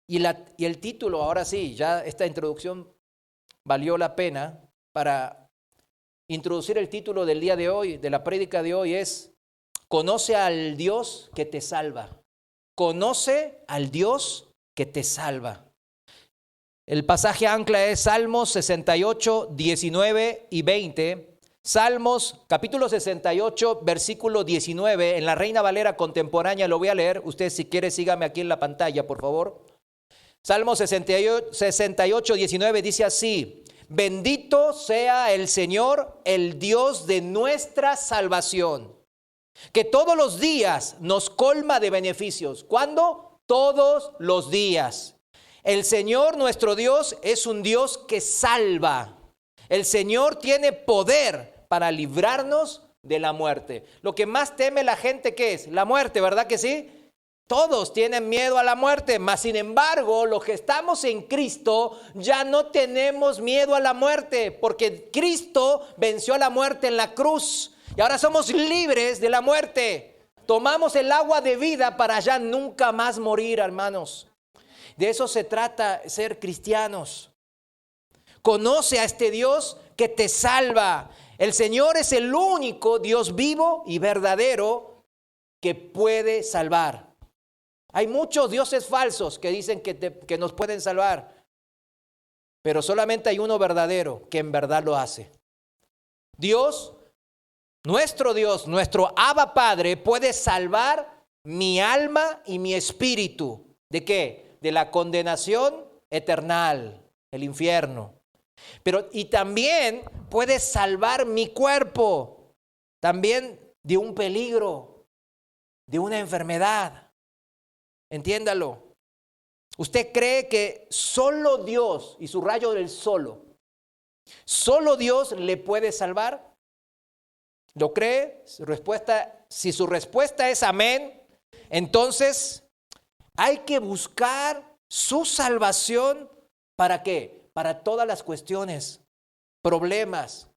Y el título, ahora sí, ya esta introducción valió la pena para introducir el título del día de hoy, de la prédica de hoy, es Conoce al Dios que te salva. Conoce al Dios que te salva. El pasaje ancla es Salmos 68, 19 y 20. Salmos, capítulo 68, versículo 19, en la Reina Valera contemporánea lo voy a leer. Usted si quiere sígame aquí en la pantalla, por favor. Salmos 68, 19 dice así: Bendito sea el Señor, el Dios de nuestra salvación, que todos los días nos colma de beneficios. ¿Cuándo? Todos los días. El Señor nuestro Dios es un Dios que salva. El Señor tiene poder para librarnos de la muerte. Lo que más teme la gente, ¿qué es? La muerte, ¿verdad que sí? Todos tienen miedo a la muerte, mas sin embargo, los que estamos en Cristo ya no tenemos miedo a la muerte, porque Cristo venció a la muerte en la cruz y ahora somos libres de la muerte. Tomamos el agua de vida para ya nunca más morir, hermanos. De eso se trata ser cristianos. Conoce a este Dios que te salva. El Señor es el único Dios vivo y verdadero que puede salvar. Hay muchos dioses falsos que dicen que nos pueden salvar, pero solamente hay uno verdadero que en verdad lo hace. Dios, nuestro Abba Padre, puede salvar mi alma y mi espíritu. ¿De qué? De la condenación eterna, el infierno. Y también puede salvar mi cuerpo, también de un peligro, de una enfermedad. Entiéndalo. ¿Usted cree que solo Dios, y subrayo del solo Dios le puede salvar? ¿Lo cree? Si su respuesta es amén, entonces hay que buscar su salvación. ¿Para qué? Para todas las cuestiones, problemas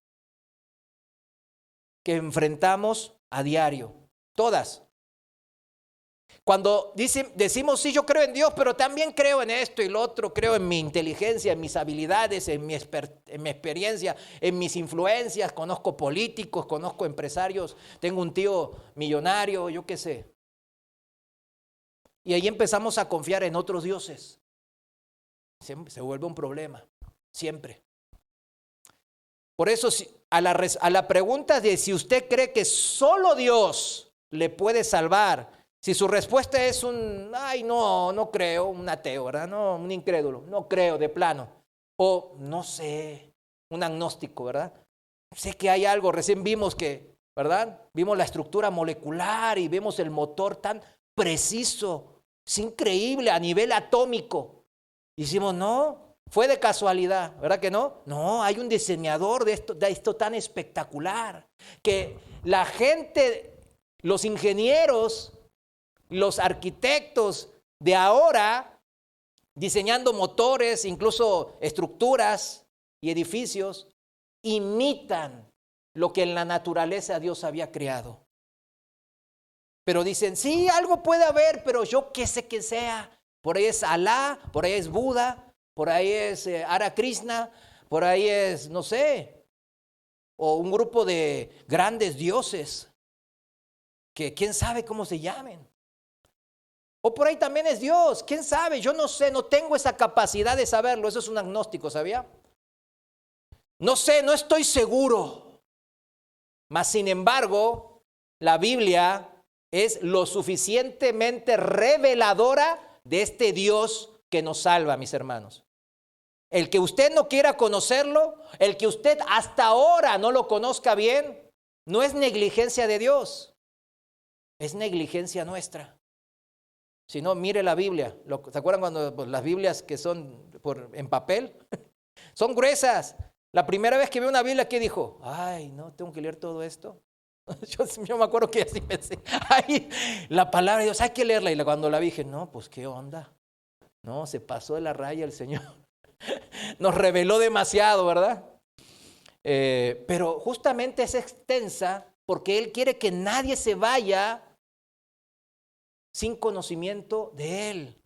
que enfrentamos a diario. Todas. Cuando decimos, sí, yo creo en Dios, pero también creo en esto y lo otro, creo en mi inteligencia, en mis habilidades, en mi experiencia, en mis influencias, conozco políticos, conozco empresarios, tengo un tío millonario, yo qué sé. Y ahí empezamos a confiar en otros dioses. Se vuelve un problema, siempre. Por eso, a la pregunta de si usted cree que solo Dios le puede salvar, si su respuesta es no creo, un ateo, ¿verdad? No, un incrédulo, no creo de plano. O no sé, un agnóstico, ¿verdad? Sé que hay algo, recién vimos que, ¿verdad? Vimos la estructura molecular y vemos el motor tan preciso. Es increíble a nivel atómico. Y decimos, no, fue de casualidad, ¿verdad que no? No, hay un diseñador de esto tan espectacular, que la gente, los ingenieros, los arquitectos de ahora, diseñando motores, incluso estructuras y edificios, imitan lo que en la naturaleza Dios había creado. Pero dicen, sí, algo puede haber, pero yo qué sé que sea. Por ahí es Alá, por ahí es Buda, por ahí es Hare Krishna, por ahí es, no sé, o un grupo de grandes dioses que quién sabe cómo se llamen. O por ahí también es Dios, quién sabe, yo no sé, no tengo esa capacidad de saberlo. Eso es un agnóstico, ¿sabía? No sé, no estoy seguro. Mas sin embargo, la Biblia es lo suficientemente reveladora de este Dios que nos salva, mis hermanos. El que usted no quiera conocerlo, el que usted hasta ahora no lo conozca bien, no es negligencia de Dios, es negligencia nuestra. Si no, mire la Biblia. ¿Se acuerdan cuando las Biblias que son en papel? Son gruesas. La primera vez que vi una Biblia, ¿qué dijo? Ay, no, tengo que leer todo esto. Yo me acuerdo que así pensé. Ay, la palabra de Dios, hay que leerla. Y cuando la vi, dije, no, pues qué onda. No, se pasó de la raya el Señor. Nos reveló demasiado, ¿verdad? Pero justamente es extensa porque Él quiere que nadie se vaya sin conocimiento de Él.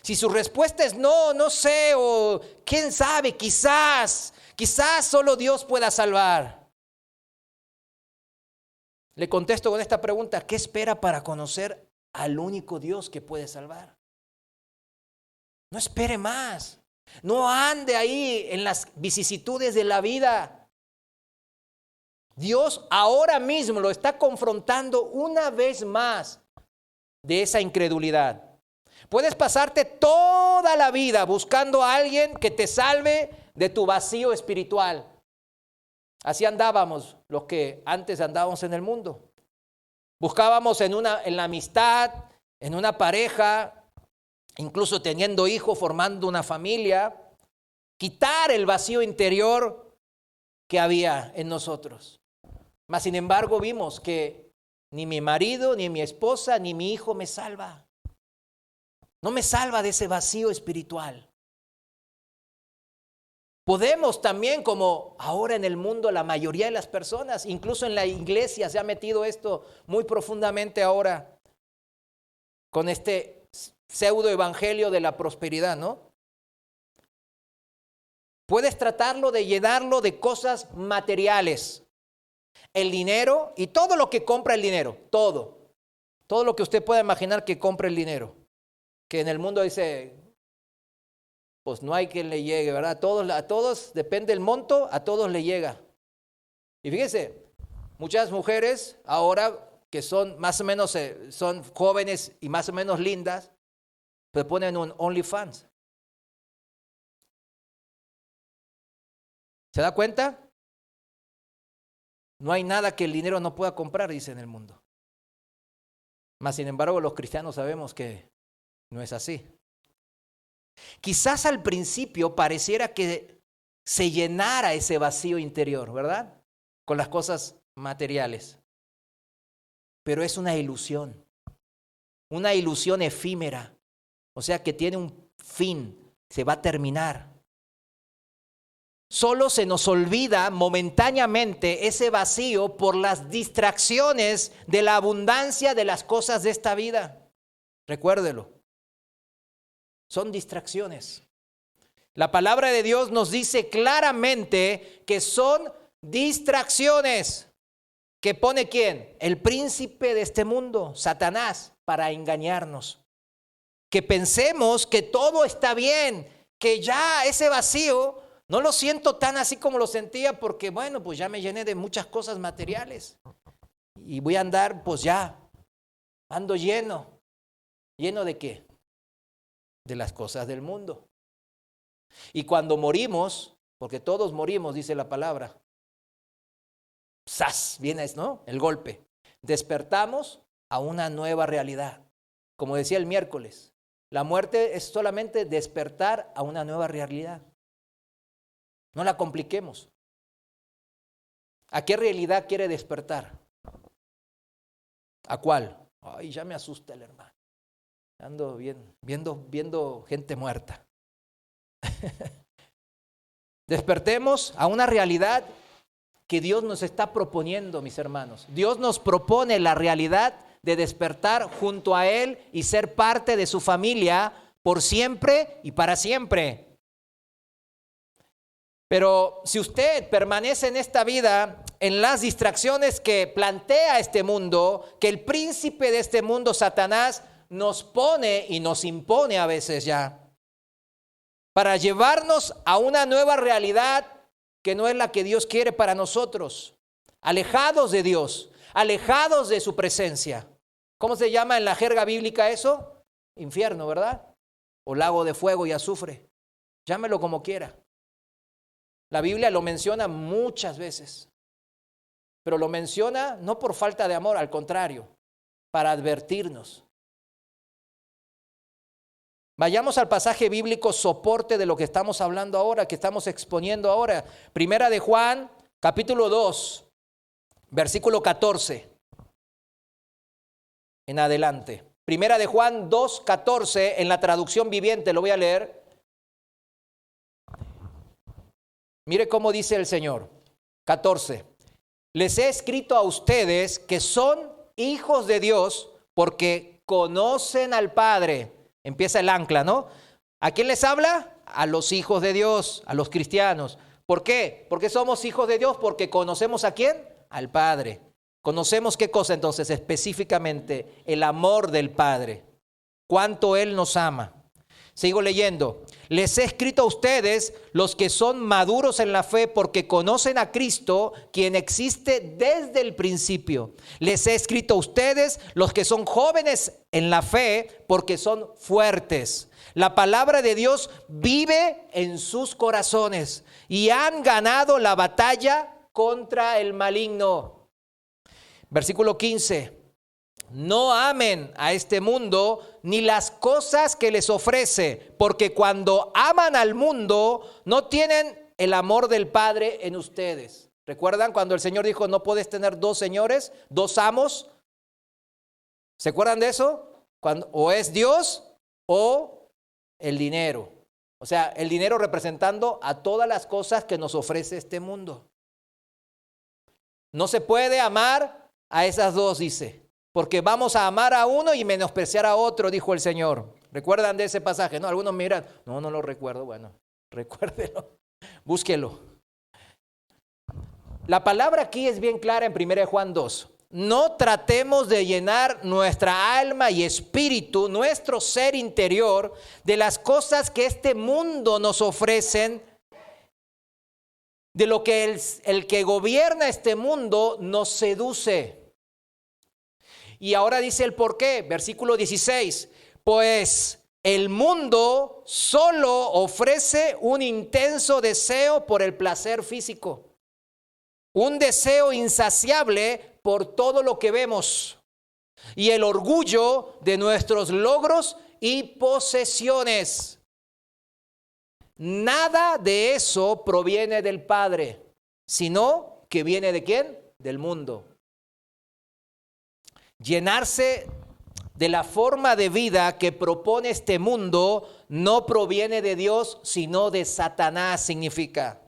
Si su respuesta es no, no sé, o quién sabe, quizás solo Dios pueda salvar. Le contesto con esta pregunta: ¿qué espera para conocer al único Dios que puede salvar? No espere más. No ande ahí en las vicisitudes de la vida. Dios ahora mismo lo está confrontando una vez más de esa incredulidad. Puedes pasarte toda la vida buscando a alguien que te salve de tu vacío espiritual. Así andábamos los que antes andábamos en el mundo. Buscábamos en la amistad, en una pareja, incluso teniendo hijos, formando una familia, quitar el vacío interior que había en nosotros. Mas sin embargo vimos que ni mi marido, ni mi esposa, ni mi hijo me salva. No me salva de ese vacío espiritual. Podemos también, como ahora en el mundo la mayoría de las personas, incluso en la iglesia se ha metido esto muy profundamente ahora, con este pseudo evangelio de la prosperidad, ¿no? Puedes tratarlo de llenarlo de cosas materiales. El dinero y todo lo que compra el dinero, todo lo que usted pueda imaginar que compra el dinero. Que en el mundo dice, pues no hay quien le llegue, ¿verdad? A todos, depende del monto, a todos le llega. Y fíjese, muchas mujeres ahora que son más o menos, son jóvenes y más o menos lindas, pues ponen un OnlyFans. ¿Se da cuenta? No hay nada que el dinero no pueda comprar, dice en el mundo. Mas sin embargo, los cristianos sabemos que no es así. Quizás al principio pareciera que se llenara ese vacío interior, ¿verdad? Con las cosas materiales. Pero es una ilusión efímera. O sea que tiene un fin, se va a terminar. Solo se nos olvida momentáneamente ese vacío por las distracciones de la abundancia de las cosas de esta vida. Recuérdelo. Son distracciones. La palabra de Dios nos dice claramente que son distracciones. ¿Que pone quién? El príncipe de este mundo, Satanás, para engañarnos. Que pensemos que todo está bien, que ya ese vacío no lo siento tan así como lo sentía porque, bueno, pues ya me llené de muchas cosas materiales. Y voy a andar, pues ya, ando lleno. ¿Lleno de qué? De las cosas del mundo. Y cuando morimos, porque todos morimos, dice la palabra, ¡zas! Viene, ¿no? El golpe. Despertamos a una nueva realidad. Como decía el miércoles, la muerte es solamente despertar a una nueva realidad. No la compliquemos. ¿A qué realidad quiere despertar? ¿A cuál? Ay, ya me asusta el hermano. Ando viendo gente muerta. Despertemos a una realidad que Dios nos está proponiendo, mis hermanos. Dios nos propone la realidad de despertar junto a Él y ser parte de su familia por siempre y para siempre. Pero si usted permanece en esta vida, en las distracciones que plantea este mundo, que el príncipe de este mundo, Satanás, nos pone y nos impone a veces ya, para llevarnos a una nueva realidad que no es la que Dios quiere para nosotros, alejados de Dios, alejados de su presencia. ¿Cómo se llama en la jerga bíblica eso? Infierno, ¿verdad? O lago de fuego y azufre. Llámelo como quiera. La Biblia lo menciona muchas veces, pero lo menciona no por falta de amor, al contrario, para advertirnos. Vayamos al pasaje bíblico soporte de lo que estamos hablando ahora, que estamos exponiendo ahora. Primera de Juan, capítulo 2, versículo 14. En adelante. Primera de Juan 2, 14, en la traducción viviente, lo voy a leer. Mire cómo dice el Señor. 14. Les he escrito a ustedes que son hijos de Dios porque conocen al Padre. Empieza el ancla, ¿no? ¿A quién les habla? A los hijos de Dios, a los cristianos. ¿Por qué? Porque somos hijos de Dios, porque conocemos ¿a quién? Al Padre. ¿Conocemos qué cosa entonces? Específicamente el amor del Padre. Cuánto Él nos ama. Sigo leyendo. Les he escrito a ustedes, los que son maduros en la fe, porque conocen a Cristo, quien existe desde el principio. Les he escrito a ustedes, los que son jóvenes en la fe, porque son fuertes. La palabra de Dios vive en sus corazones y han ganado la batalla contra el maligno. Versículo 15. No amen a este mundo ni las cosas que les ofrece, porque cuando aman al mundo no tienen el amor del Padre en ustedes. ¿Recuerdan cuando el Señor dijo no puedes tener dos señores, dos amos? ¿Se acuerdan de eso? Cuando o es Dios o el dinero. O sea, el dinero representando a todas las cosas que nos ofrece este mundo. No se puede amar a esas dos, dice. Porque vamos a amar a uno y menospreciar a otro, dijo el Señor. ¿Recuerdan de ese pasaje? No, algunos miran, no lo recuerdo. Bueno, recuérdelo, búsquelo. La palabra aquí es bien clara en 1 Juan 2. No tratemos de llenar nuestra alma y espíritu, nuestro ser interior, de las cosas que este mundo nos ofrecen, de lo que el que gobierna este mundo nos seduce. Y ahora dice el por qué, versículo 16, pues el mundo solo ofrece un intenso deseo por el placer físico, un deseo insaciable por todo lo que vemos y el orgullo de nuestros logros y posesiones. Nada de eso proviene del Padre, sino que viene ¿de quién? Del mundo. Llenarse de la forma de vida que propone este mundo no proviene de Dios, sino de Satanás, significa.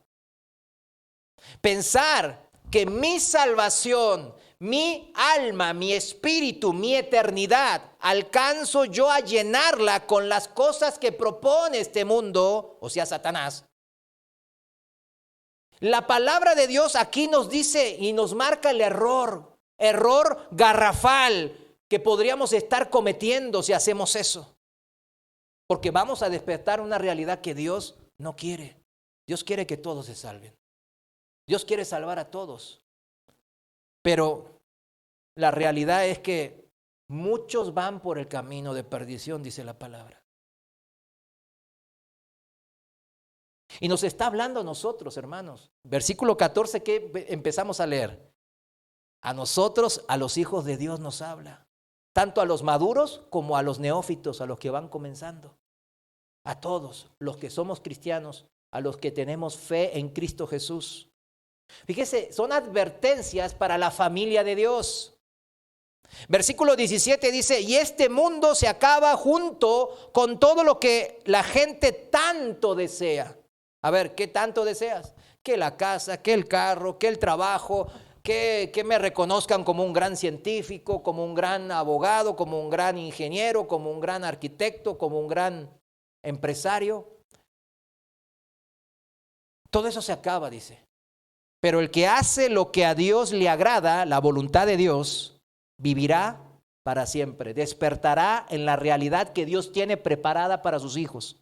Pensar que mi salvación, mi alma, mi espíritu, mi eternidad, alcanzo yo a llenarla con las cosas que propone este mundo, o sea, Satanás. La palabra de Dios aquí nos dice y nos marca el error garrafal que podríamos estar cometiendo si hacemos eso. Porque vamos a despertar una realidad que Dios no quiere. Dios quiere que todos se salven. Dios quiere salvar a todos. Pero la realidad es que muchos van por el camino de perdición, dice la palabra. Y nos está hablando a nosotros, hermanos. Versículo 14 que empezamos a leer. A nosotros, a los hijos de Dios nos habla. Tanto a los maduros como a los neófitos, a los que van comenzando. A todos los que somos cristianos, a los que tenemos fe en Cristo Jesús. Fíjese, son advertencias para la familia de Dios. Versículo 17 dice, y este mundo se acaba junto con todo lo que la gente tanto desea. A ver, ¿qué tanto deseas? Que la casa, que el carro, que el trabajo, que me reconozcan como un gran científico, como un gran abogado, como un gran ingeniero, como un gran arquitecto, como un gran empresario. Todo eso se acaba, dice. Pero el que hace lo que a Dios le agrada, la voluntad de Dios, vivirá para siempre. Despertará en la realidad que Dios tiene preparada para sus hijos.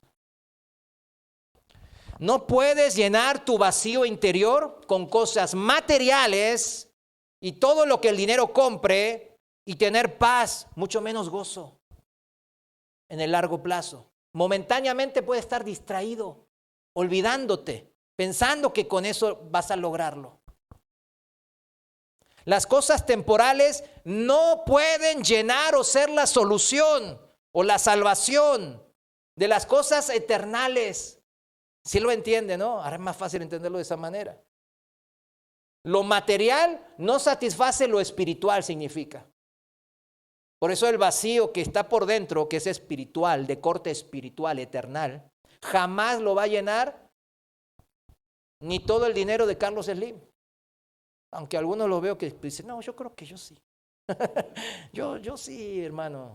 No puedes llenar tu vacío interior con cosas materiales y todo lo que el dinero compre y tener paz, mucho menos gozo en el largo plazo. Momentáneamente puedes estar distraído, olvidándote, pensando que con eso vas a lograrlo. Las cosas temporales no pueden llenar o ser la solución o la salvación de las cosas eternales. Si lo entiende, ¿no? Ahora es más fácil entenderlo de esa manera. Lo material no satisface lo espiritual, significa. Por eso el vacío que está por dentro, que es espiritual, de corte espiritual, eternal, jamás lo va a llenar ni todo el dinero de Carlos Slim. Aunque algunos lo veo que dicen, no, yo creo que yo sí. yo sí, hermano,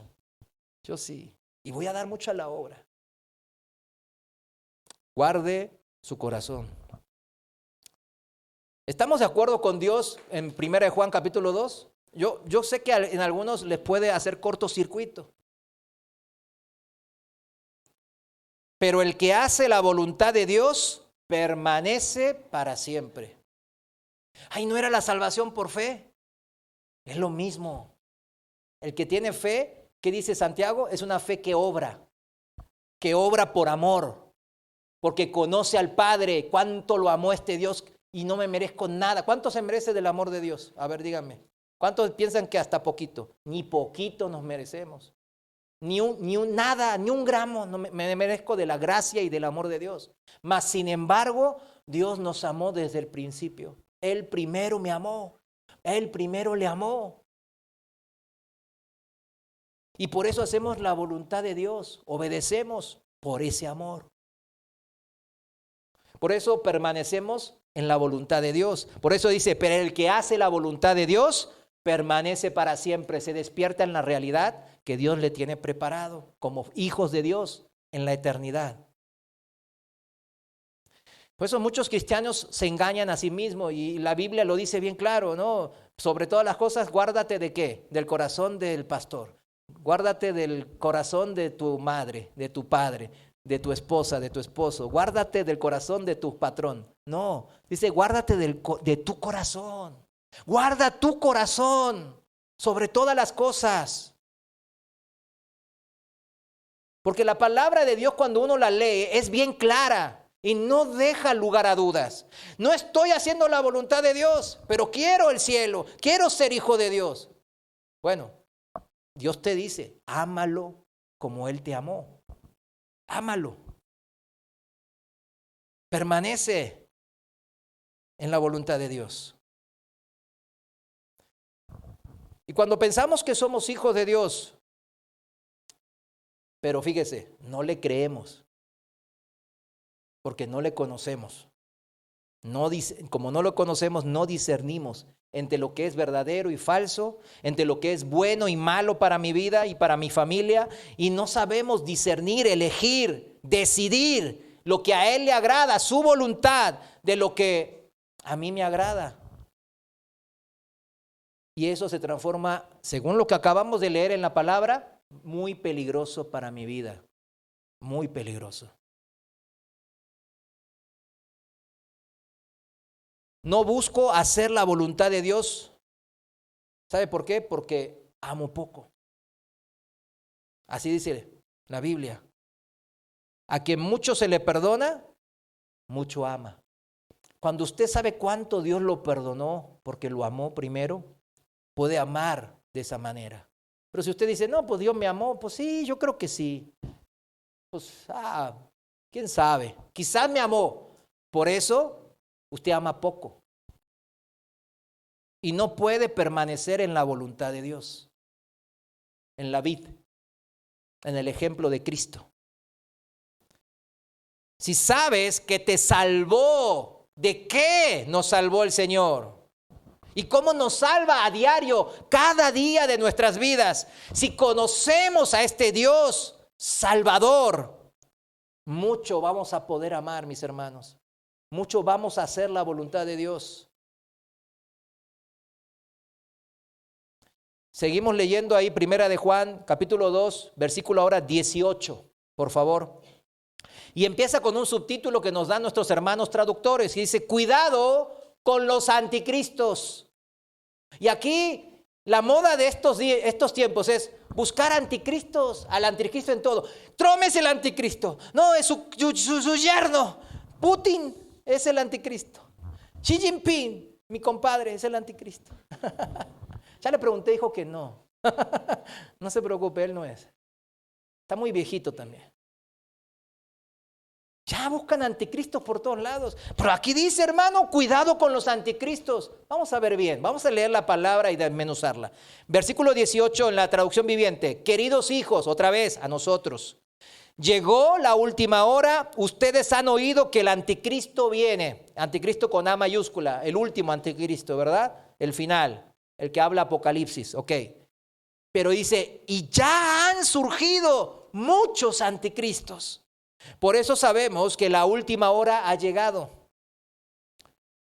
yo sí. y voy a dar mucho a la obra. Guarde su corazón. ¿Estamos de acuerdo con Dios en 1 de Juan capítulo 2? Yo sé que en algunos les puede hacer cortocircuito. Pero el que hace la voluntad de Dios permanece para siempre. Ay, ¿no era la salvación por fe? Es lo mismo. El que tiene fe, ¿qué dice Santiago? Es una fe que obra por amor, porque conoce al Padre, cuánto lo amó este Dios y no me merezco nada. ¿Cuánto se merece del amor de Dios? A ver, díganme. ¿Cuántos piensan que hasta poquito? Ni poquito nos merecemos. Ni un gramo no me merezco de la gracia y del amor de Dios. Mas, sin embargo, Dios nos amó desde el principio. Él primero me amó. Él primero le amó. Y por eso hacemos la voluntad de Dios. Obedecemos por ese amor. Por eso permanecemos en la voluntad de Dios. Por eso dice, pero el que hace la voluntad de Dios permanece para siempre. Se despierta en la realidad que Dios le tiene preparado como hijos de Dios en la eternidad. Por eso muchos cristianos se engañan a sí mismos y la Biblia lo dice bien claro, ¿no? Sobre todas las cosas, guárdate ¿de qué? Del corazón del pastor. Guárdate del corazón de tu madre, de tu padre, de tu esposa, de tu esposo. Guárdate del corazón de tu patrón. No, dice guárdate de tu corazón. Guarda tu corazón sobre todas las cosas. Porque la palabra de Dios cuando uno la lee es bien clara y no deja lugar a dudas. No estoy haciendo la voluntad de Dios, pero quiero el cielo, quiero ser hijo de Dios. Bueno, Dios te dice, ámalo como Él te amó. Ámalo. Permanece en la voluntad de Dios. Y cuando pensamos que somos hijos de Dios, pero fíjese, no le creemos, porque no le conocemos. Como no lo conocemos, no discernimos entre lo que es verdadero y falso, entre lo que es bueno y malo para mi vida y para mi familia, y no sabemos discernir, elegir, decidir lo que a Él le agrada, su voluntad, de lo que a mí me agrada. Y eso se transforma, según lo que acabamos de leer en la palabra, muy peligroso para mi vida, muy peligroso. No busco hacer la voluntad de Dios. ¿Sabe por qué? Porque amo poco. Así dice la Biblia. A quien mucho se le perdona, mucho ama. Cuando usted sabe cuánto Dios lo perdonó porque lo amó primero, puede amar de esa manera. Pero si usted dice, no, pues Dios me amó, pues sí, yo creo que sí. Pues, quién sabe, quizás me amó. Por eso, usted ama poco. Y no puede permanecer en la voluntad de Dios. En la vid, en el ejemplo de Cristo. Si sabes que te salvó, ¿de qué nos salvó el Señor? ¿Y cómo nos salva a diario, cada día de nuestras vidas? Si conocemos a este Dios Salvador, mucho vamos a poder amar, mis hermanos. Mucho vamos a hacer la voluntad de Dios. Seguimos leyendo ahí, 1 de Juan, capítulo 2, versículo ahora 18, por favor. Y empieza con un subtítulo que nos dan nuestros hermanos traductores y dice, cuidado con los anticristos. Y aquí la moda de estos tiempos es buscar anticristos, al anticristo en todo. Trump es el anticristo. No, es su yerno. Putin es el anticristo. Xi Jinping, mi compadre, es el anticristo. Ya le pregunté, dijo que no. No se preocupe, él no es. Está muy viejito también. Ya buscan anticristos por todos lados. Pero aquí dice, hermano, cuidado con los anticristos. Vamos a ver bien, vamos a leer la palabra y desmenuzarla. Versículo 18 en la traducción viviente. Queridos hijos, otra vez a nosotros. Llegó la última hora, ustedes han oído que el anticristo viene. Anticristo con A mayúscula, el último anticristo, ¿verdad? El final, el que habla Apocalipsis, ok. Pero dice, y ya han surgido muchos anticristos. Por eso sabemos que la última hora ha llegado.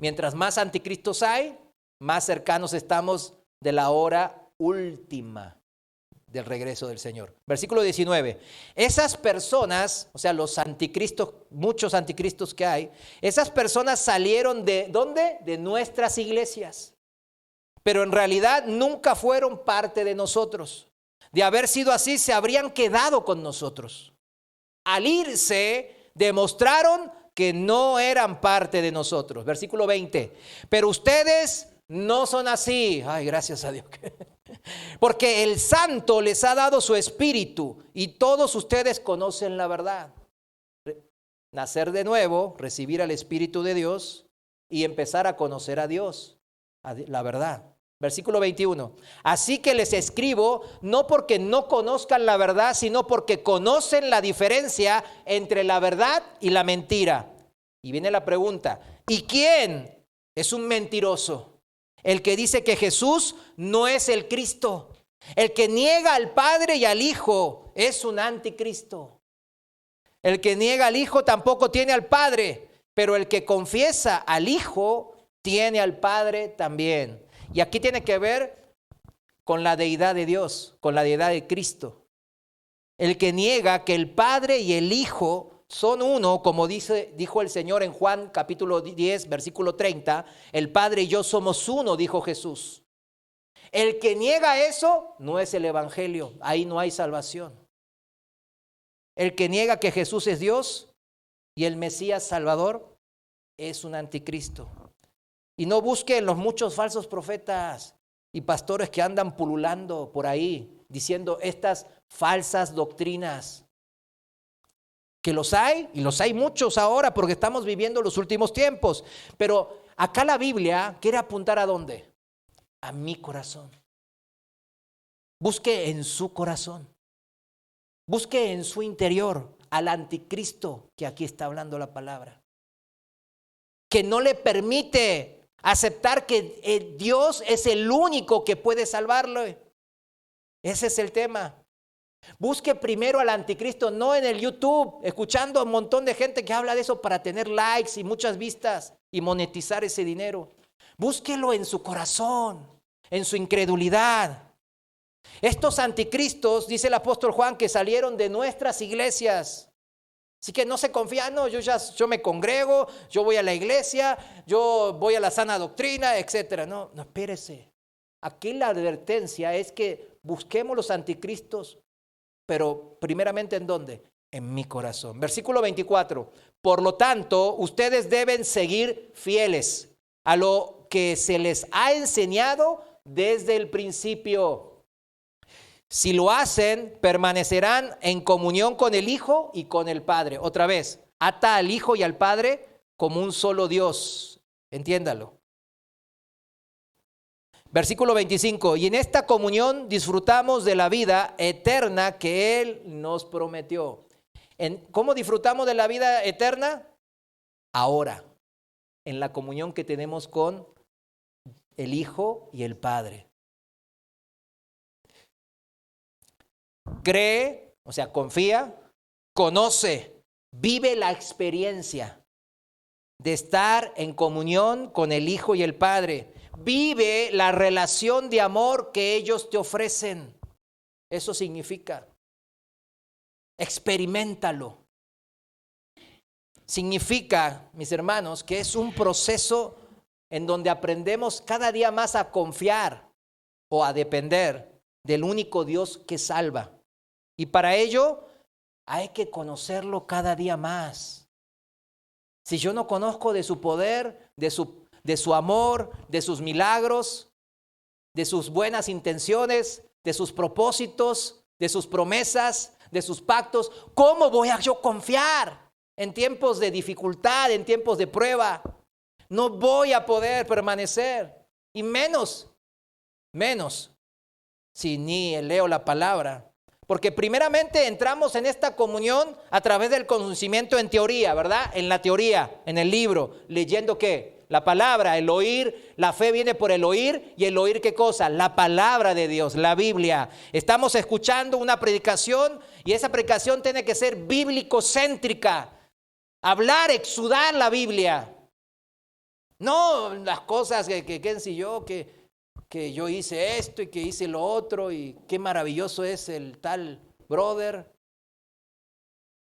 Mientras más anticristos hay, más cercanos estamos de la hora última del regreso del Señor. Versículo 19. Esas personas, o sea, los anticristos, muchos anticristos que hay, esas personas salieron ¿de dónde? De nuestras iglesias. Pero en realidad nunca fueron parte de nosotros. De haber sido así, se habrían quedado con nosotros. Al irse, demostraron que no eran parte de nosotros. Versículo 20. Pero ustedes no son así. Ay, gracias a Dios. Porque el Santo les ha dado su espíritu y todos ustedes conocen la verdad. Nacer de nuevo, recibir al Espíritu de Dios y empezar a conocer a Dios, la verdad. Versículo 21. Así que les escribo no porque no conozcan la verdad, sino porque conocen la diferencia entre la verdad y la mentira. Y viene la pregunta, ¿y quién es un mentiroso? El que dice que Jesús no es el Cristo. El que niega al Padre y al Hijo es un anticristo. El que niega al Hijo tampoco tiene al Padre, pero el que confiesa al Hijo tiene al Padre también. Y aquí tiene que ver con la deidad de Dios, con la deidad de Cristo. El que niega que el Padre y el Hijo son uno, como dijo el Señor en Juan capítulo 10, versículo 30, el Padre y yo somos uno, dijo Jesús. El que niega eso no es el Evangelio, ahí no hay salvación. El que niega que Jesús es Dios y el Mesías Salvador es un anticristo. Y no busquen los muchos falsos profetas y pastores que andan pululando por ahí, diciendo estas falsas doctrinas. Que los hay, y los hay muchos ahora porque estamos viviendo los últimos tiempos. Pero acá la Biblia quiere apuntar ¿a dónde? A mi corazón. Busque en su corazón. Busque en su interior al anticristo que aquí está hablando la palabra. Que no le permite aceptar que Dios es el único que puede salvarlo. Ese es el tema. Busque primero al anticristo, no en el YouTube, escuchando a un montón de gente que habla de eso para tener likes y muchas vistas y monetizar ese dinero. Búsquelo en su corazón, en su incredulidad. Estos anticristos, dice el apóstol Juan, que salieron de nuestras iglesias. Así que no se confían, no, yo me congrego, yo voy a la iglesia, yo voy a la sana doctrina, etcétera. No, espérese. Aquí la advertencia es que busquemos los anticristos, pero primeramente ¿en dónde? En mi corazón. Versículo 24. Por lo tanto, ustedes deben seguir fieles a lo que se les ha enseñado desde el principio. Si lo hacen, permanecerán en comunión con el Hijo y con el Padre. Otra vez, ata al Hijo y al Padre como un solo Dios. Entiéndalo. Versículo 25. Y en esta comunión disfrutamos de la vida eterna que Él nos prometió. ¿Cómo disfrutamos de la vida eterna? Ahora, en la comunión que tenemos con el Hijo y el Padre. Cree, o sea, confía, conoce, vive la experiencia de estar en comunión con el Hijo y el Padre. Vive la relación de amor que ellos te ofrecen. Eso significa. Experiméntalo. Significa, mis hermanos, que es un proceso en donde aprendemos cada día más a confiar o a depender del único Dios que salva. Y para ello hay que conocerlo cada día más. Si yo no conozco de su poder, de su amor, de sus milagros, de sus buenas intenciones, de sus propósitos, de sus promesas, de sus pactos, ¿cómo voy a yo confiar en tiempos de dificultad, en tiempos de prueba? No voy a poder permanecer, y menos si ni leo la palabra. Porque primeramente entramos en esta comunión a través del conocimiento en teoría, ¿verdad? En la teoría, en el libro, leyendo ¿qué? La palabra, el oír, la fe viene por el oír. ¿Y el oír qué cosa? La palabra de Dios, la Biblia. Estamos escuchando una predicación y esa predicación tiene que ser bíblico-céntrica. Hablar, exudar la Biblia. No las cosas que si yo, que yo hice esto y que hice lo otro y qué maravilloso es el tal brother.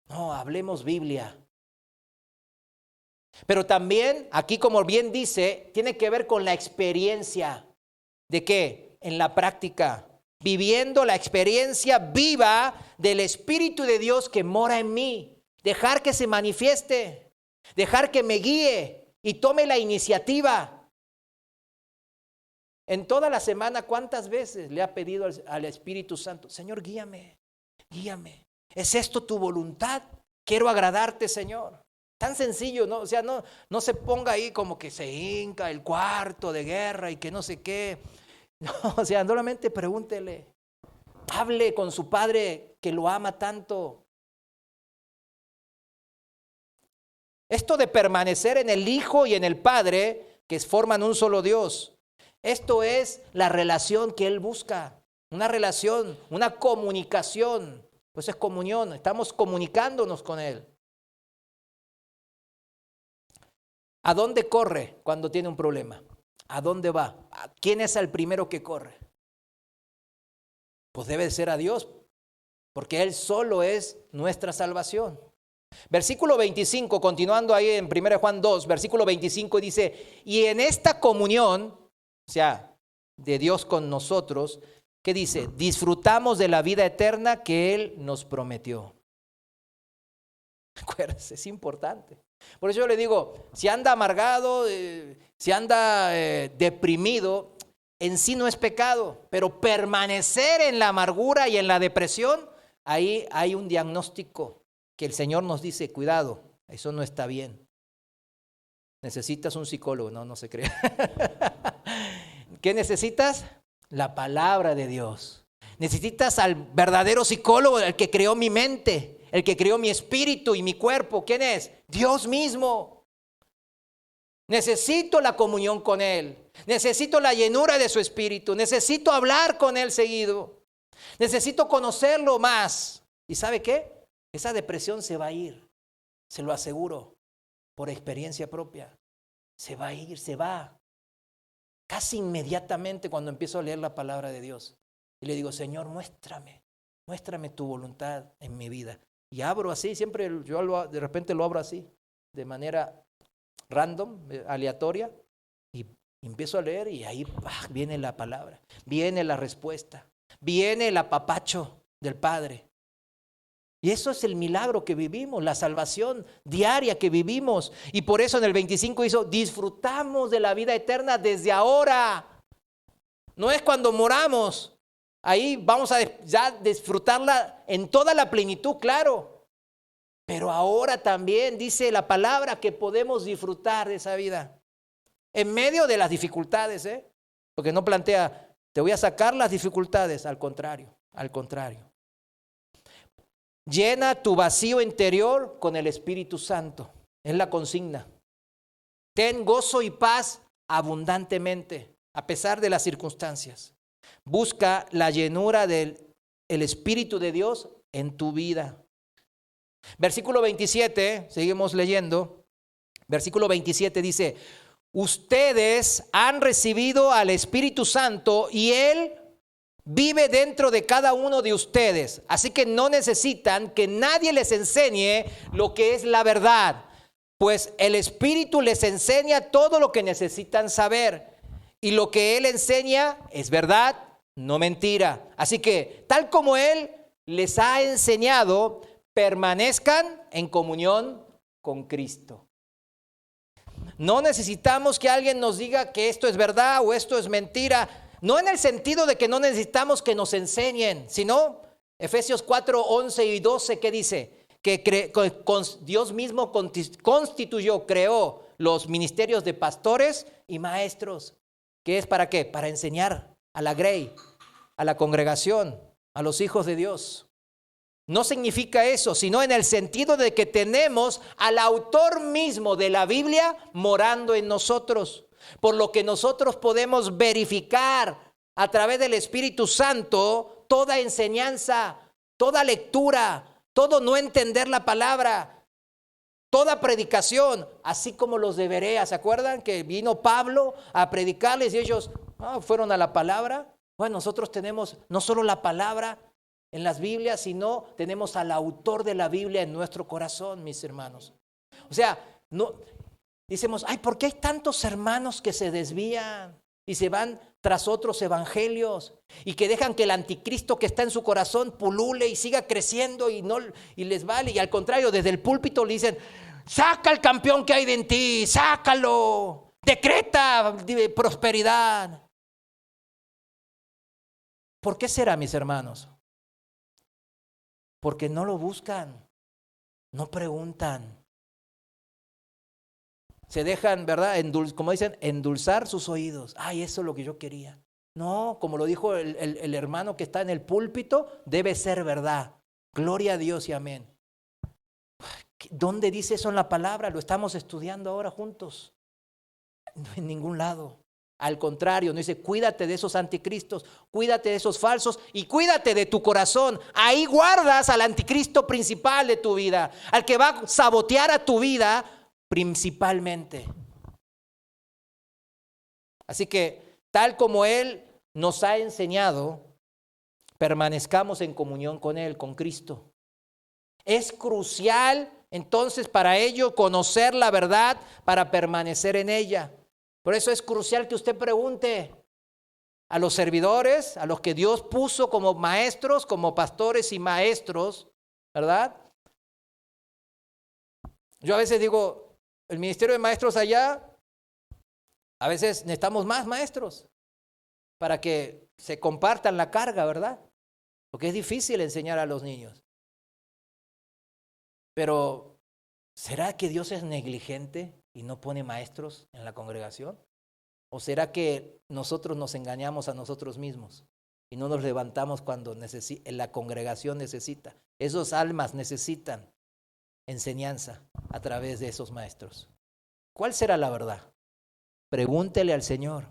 No, hablemos Biblia. Pero también, aquí como bien dice, tiene que ver con la experiencia. ¿De qué? En la práctica. Viviendo la experiencia viva del Espíritu de Dios que mora en mí. Dejar que se manifieste. Dejar que me guíe y tome la iniciativa. En toda la semana, ¿cuántas veces le ha pedido al Espíritu Santo? Señor, guíame, guíame. ¿Es esto tu voluntad? Quiero agradarte, Señor. Tan sencillo, ¿no? O sea, no se ponga ahí como que se hinca el cuarto de guerra y que no sé qué. No, o sea, solamente pregúntele. Hable con su Padre que lo ama tanto. Esto de permanecer en el Hijo y en el Padre, que forman un solo Dios. Esto es la relación que Él busca. Una relación, una comunicación. Pues es comunión, estamos comunicándonos con Él. ¿A dónde corre cuando tiene un problema? ¿A dónde va? ¿Quién es el primero que corre? Pues debe ser a Dios, porque Él solo es nuestra salvación. Versículo 25, continuando ahí en 1 Juan 2, versículo 25 dice, y en esta comunión, o sea, de Dios con nosotros, ¿qué dice? Disfrutamos de la vida eterna que Él nos prometió. Acuérdense, es importante. Por eso yo le digo, si anda amargado, si anda deprimido, en sí no es pecado, pero permanecer en la amargura y en la depresión, ahí hay un diagnóstico que el Señor nos dice, cuidado, eso no está bien. Necesitas un psicólogo, no se crea. ¿Qué necesitas? La palabra de Dios. Necesitas al verdadero psicólogo, el que creó mi mente, el que creó mi espíritu y mi cuerpo. ¿Quién es? Dios mismo. Necesito la comunión con Él. Necesito la llenura de su espíritu. Necesito hablar con Él seguido. Necesito conocerlo más. ¿Y sabe qué? Esa depresión se va a ir. Se lo aseguro. Por experiencia propia. Se va a ir, se va. Casi inmediatamente cuando empiezo a leer la palabra de Dios. Y le digo, Señor, muéstrame tu voluntad en mi vida. Y abro así, siempre yo de repente lo abro así, de manera random, aleatoria. Y empiezo a leer y ahí viene la palabra, viene la respuesta, viene el apapacho del Padre. Y eso es el milagro que vivimos, la salvación diaria que vivimos. Y por eso en el 25 disfrutamos de la vida eterna desde ahora. No es cuando moramos. Ahí vamos a ya disfrutarla en toda la plenitud, claro. Pero ahora también dice la palabra que podemos disfrutar de esa vida. En medio de las dificultades, porque no plantea, te voy a sacar las dificultades, al contrario. Llena tu vacío interior con el Espíritu Santo. Es la consigna. Ten gozo y paz abundantemente, a pesar de las circunstancias. Busca la llenura del Espíritu de Dios en tu vida. Versículo 27, seguimos leyendo. Versículo 27 dice, ustedes han recibido al Espíritu Santo y Él vive dentro de cada uno de ustedes. Así que no necesitan que nadie les enseñe lo que es la verdad, pues el Espíritu les enseña todo lo que necesitan saber. Y lo que Él enseña es verdad, no mentira. Así que, tal como Él les ha enseñado, permanezcan en comunión con Cristo. No necesitamos que alguien nos diga que esto es verdad o esto es mentira. No en el sentido de que no necesitamos que nos enseñen, sino Efesios 4, 11 y 12, ¿qué dice? Que Dios mismo constituyó, creó los ministerios de pastores y maestros. ¿Qué es para qué? Para enseñar a la grey, a la congregación, a los hijos de Dios. No significa eso, sino en el sentido de que tenemos al autor mismo de la Biblia morando en nosotros. Por lo que nosotros podemos verificar a través del Espíritu Santo toda enseñanza, toda lectura, todo no entender la palabra, toda predicación, así como los de Berea. ¿Se acuerdan que vino Pablo a predicarles y ellos fueron a la palabra? Bueno, nosotros tenemos no solo la palabra en las Biblias, sino tenemos al autor de la Biblia en nuestro corazón, mis hermanos. O sea, no decimos, ¿por qué hay tantos hermanos que se desvían y se van tras otros evangelios y que dejan que el anticristo que está en su corazón pulule y siga creciendo y les vale? Y al contrario, desde el púlpito le dicen, saca el campeón que hay en ti, sácalo, decreta prosperidad. ¿Por qué será, mis hermanos? Porque no lo buscan, no preguntan. Se dejan, ¿verdad? Como dicen, endulzar sus oídos. Eso es lo que yo quería. No, como lo dijo el hermano que está en el púlpito, debe ser verdad. Gloria a Dios y amén. ¿Dónde dice eso en la palabra? Lo estamos estudiando ahora juntos. No, en ningún lado. Al contrario, nos dice, cuídate de esos anticristos, cuídate de esos falsos y cuídate de tu corazón. Ahí guardas al anticristo principal de tu vida, al que va a sabotear a tu vida principalmente. Así que, tal como Él nos ha enseñado, permanezcamos en comunión con Él, con Cristo. Es crucial, entonces, para ello, conocer la verdad para permanecer en ella. Por eso es crucial que usted pregunte a los servidores, a los que Dios puso como maestros, como pastores y maestros, ¿verdad? Yo a veces digo, el ministerio de maestros allá, a veces necesitamos más maestros para que se compartan la carga, ¿verdad? Porque es difícil enseñar a los niños. Pero, ¿será que Dios es negligente y no pone maestros en la congregación? ¿O será que nosotros nos engañamos a nosotros mismos y no nos levantamos cuando la congregación necesita? Esos almas necesitan enseñanza a través de esos maestros. ¿Cuál será la verdad? Pregúntele al Señor.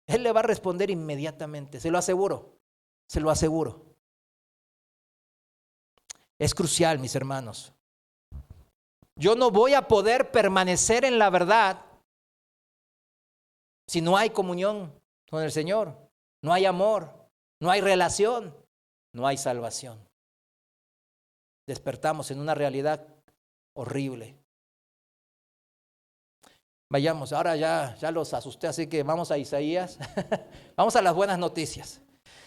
Él le va a responder inmediatamente, se lo aseguro, se lo aseguro. Es crucial, mis hermanos. Yo no voy a poder permanecer en la verdad si no hay comunión con el Señor, no hay amor, no hay relación, no hay salvación. Despertamos en una realidad horrible. Vayamos, ahora ya los asusté, así que vamos a Isaías. Vamos a las buenas noticias.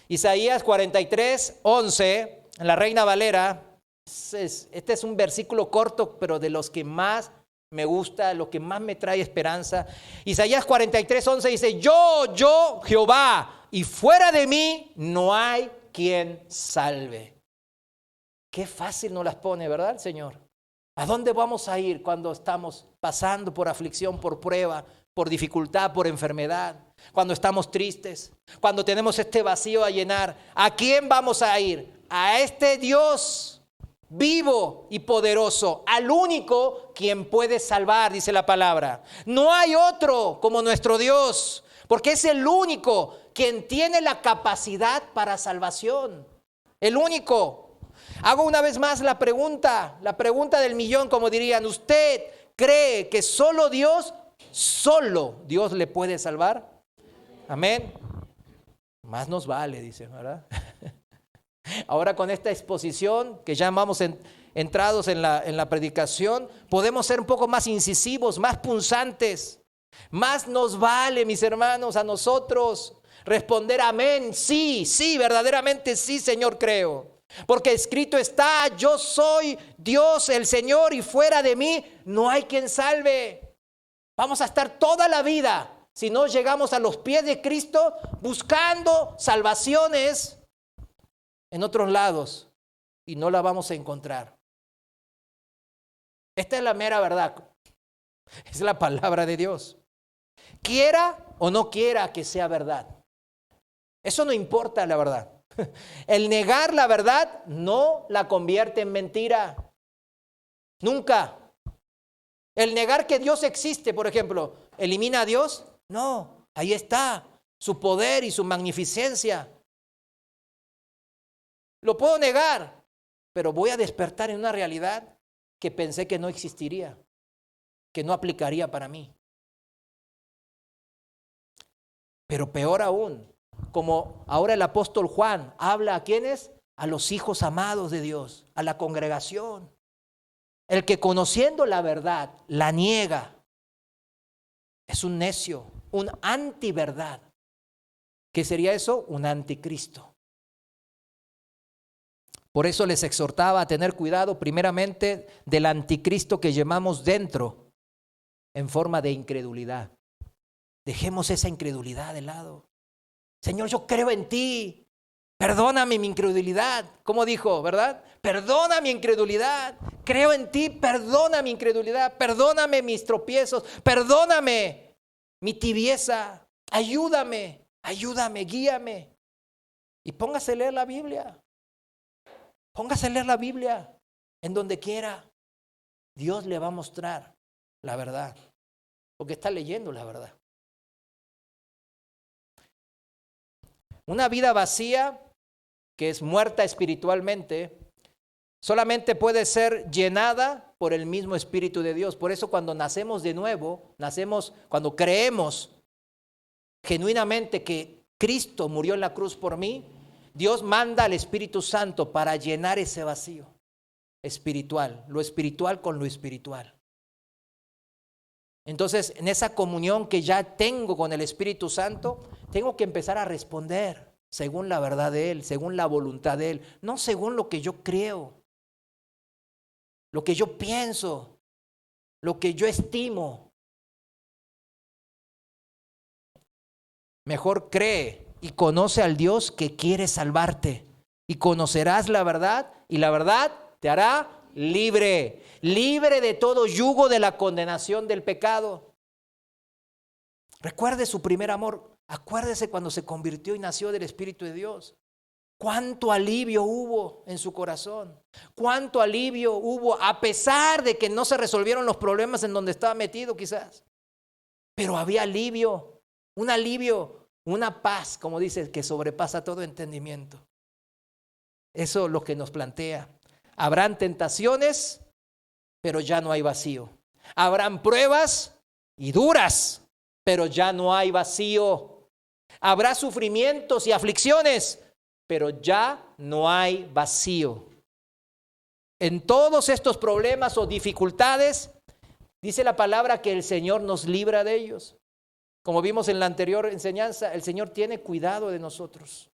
Isaías 43:11, en la Reina Valera. Este es un versículo corto, pero de los que más me gusta, lo que más me trae esperanza. Isaías 43:11 dice, yo, Jehová, y fuera de mí no hay quien salve. Qué fácil nos las pone, ¿verdad, el Señor? ¿A dónde vamos a ir cuando estamos pasando por aflicción, por prueba, por dificultad, por enfermedad? Cuando estamos tristes, cuando tenemos este vacío a llenar. ¿A quién vamos a ir? A este Dios vivo y poderoso, al único quien puede salvar, dice la palabra. No hay otro como nuestro Dios, porque es el único quien tiene la capacidad para salvación. El único. Hago una vez más la pregunta del millón, como dirían. ¿Usted cree que solo Dios le puede salvar? Amén. Más nos vale, dice, ¿verdad? Ahora con esta exposición, que ya vamos entrados en la predicación, podemos ser un poco más incisivos, más punzantes. Más nos vale, mis hermanos, a nosotros responder amén, sí, verdaderamente sí, Señor, creo. Porque escrito está, yo soy Dios, el Señor, y fuera de mí no hay quien salve. Vamos a estar toda la vida, si no llegamos a los pies de Cristo, buscando salvaciones en otros lados, y no la vamos a encontrar. Esta es la mera verdad. Es la palabra de Dios. Quiera o no quiera que sea verdad. Eso no importa, la verdad. El negar la verdad no la convierte en mentira. Nunca. El negar que Dios existe, por ejemplo, ¿elimina a Dios? No, ahí está su poder y su magnificencia. Lo puedo negar, pero voy a despertar en una realidad que pensé que no existiría, que no aplicaría para mí. Pero peor aún, como ahora el apóstol Juan habla a ¿quiénes? A los hijos amados de Dios, a la congregación. El que conociendo la verdad la niega es un necio, un antiverdad. ¿Qué sería eso? Un anticristo. Por eso les exhortaba a tener cuidado primeramente del anticristo que llevamos dentro en forma de incredulidad. Dejemos esa incredulidad de lado. Señor, yo creo en ti. Perdóname mi incredulidad. ¿Cómo dijo, verdad? Perdona mi incredulidad. Creo en ti, perdona mi incredulidad. Perdóname mis tropiezos. Perdóname mi tibieza. Ayúdame, guíame. Y póngase a leer la Biblia. Póngase a leer la Biblia en donde quiera. Dios le va a mostrar la verdad, porque está leyendo la verdad. Una vida vacía, que es muerta espiritualmente, solamente puede ser llenada por el mismo Espíritu de Dios. Por eso cuando nacemos de nuevo, cuando creemos genuinamente que Cristo murió en la cruz por mí, Dios manda al Espíritu Santo para llenar ese vacío espiritual, lo espiritual con lo espiritual. Entonces, en esa comunión que ya tengo con el Espíritu Santo, tengo que empezar a responder según la verdad de Él, según la voluntad de Él, no según lo que yo creo, lo que yo pienso, lo que yo estimo. Mejor cree y conoce al Dios que quiere salvarte. Y conocerás la verdad, y la verdad te hará libre. Libre de todo yugo de la condenación del pecado. Recuerde su primer amor. Acuérdese cuando se convirtió y nació del Espíritu de Dios. Cuánto alivio hubo en su corazón. Cuánto alivio hubo a pesar de que no se resolvieron los problemas en donde estaba metido quizás. Pero había alivio, un alivio. Una paz, como dice, que sobrepasa todo entendimiento. Eso es lo que nos plantea. Habrán tentaciones, pero ya no hay vacío. Habrán pruebas y duras, pero ya no hay vacío. Habrá sufrimientos y aflicciones, pero ya no hay vacío. En todos estos problemas o dificultades, dice la palabra que el Señor nos libra de ellos. Como vimos en la anterior enseñanza, el Señor tiene cuidado de nosotros.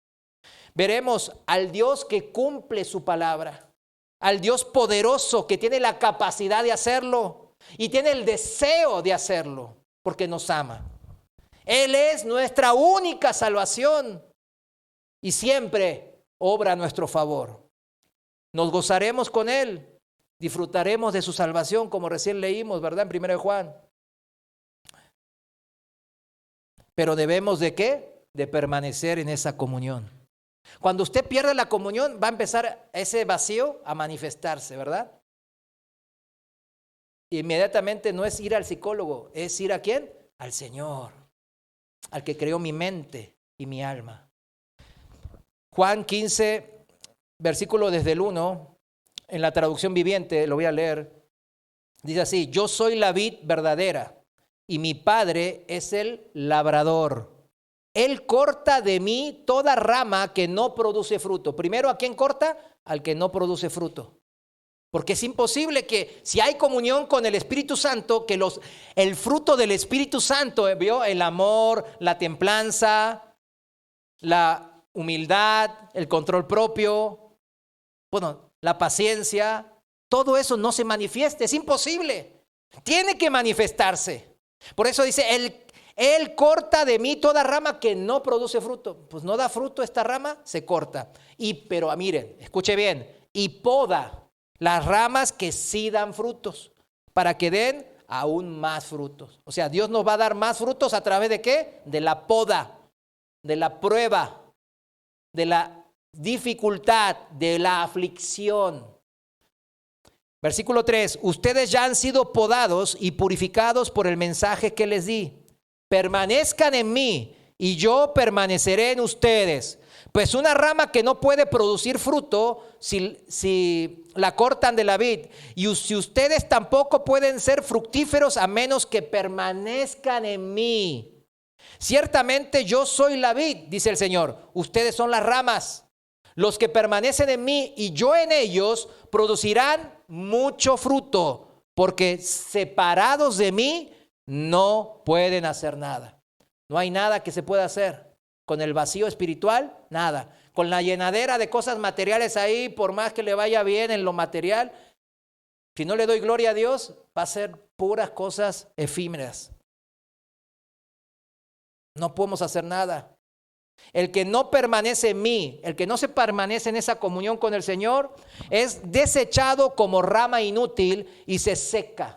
Veremos al Dios que cumple su palabra, al Dios poderoso que tiene la capacidad de hacerlo y tiene el deseo de hacerlo porque nos ama. Él es nuestra única salvación y siempre obra a nuestro favor. Nos gozaremos con Él, disfrutaremos de su salvación como recién leímos, ¿verdad? En 1 Juan. Pero debemos ¿de qué? De permanecer en esa comunión. Cuando usted pierde la comunión, va a empezar ese vacío a manifestarse, ¿verdad? Inmediatamente no es ir al psicólogo, es ir ¿a quién? Al Señor, al que creó mi mente y mi alma. Juan 15, versículo desde el 1, en la traducción viviente, lo voy a leer. Dice así: yo soy la vid verdadera y mi Padre es el labrador. Él corta de mí toda rama que no produce fruto. Primero, ¿a quién corta? Al que no produce fruto. Porque es imposible que si hay comunión con el Espíritu Santo, que el fruto del Espíritu Santo, ¿vio? El amor, la templanza, la humildad, el control propio, bueno, la paciencia, todo eso no se manifieste, es imposible. Tiene que manifestarse. Por eso dice, Él corta de mí toda rama que no produce fruto. Pues no da fruto esta rama, se corta. Pero miren, escuche bien, y poda las ramas que sí dan frutos, para que den aún más frutos. O sea, Dios nos va a dar más frutos ¿a través de qué? De la poda, de la prueba, de la dificultad, de la aflicción. Versículo 3, ustedes ya han sido podados y purificados por el mensaje que les di. Permanezcan en mí y yo permaneceré en ustedes. Pues una rama que no puede producir fruto si la cortan de la vid, y si ustedes tampoco pueden ser fructíferos a menos que permanezcan en mí. Ciertamente yo soy la vid, dice el Señor, ustedes son las ramas. Los que permanecen en mí y yo en ellos producirán mucho fruto, porque separados de mí no pueden hacer nada. No hay nada que se pueda hacer. Con el vacío espiritual, nada. Con la llenadera de cosas materiales ahí, por más que le vaya bien en lo material, si no le doy gloria a Dios, va a ser puras cosas efímeras. No podemos hacer nada. El que no permanece en mí, el que no se permanece en esa comunión con el Señor, es desechado como rama inútil y se seca.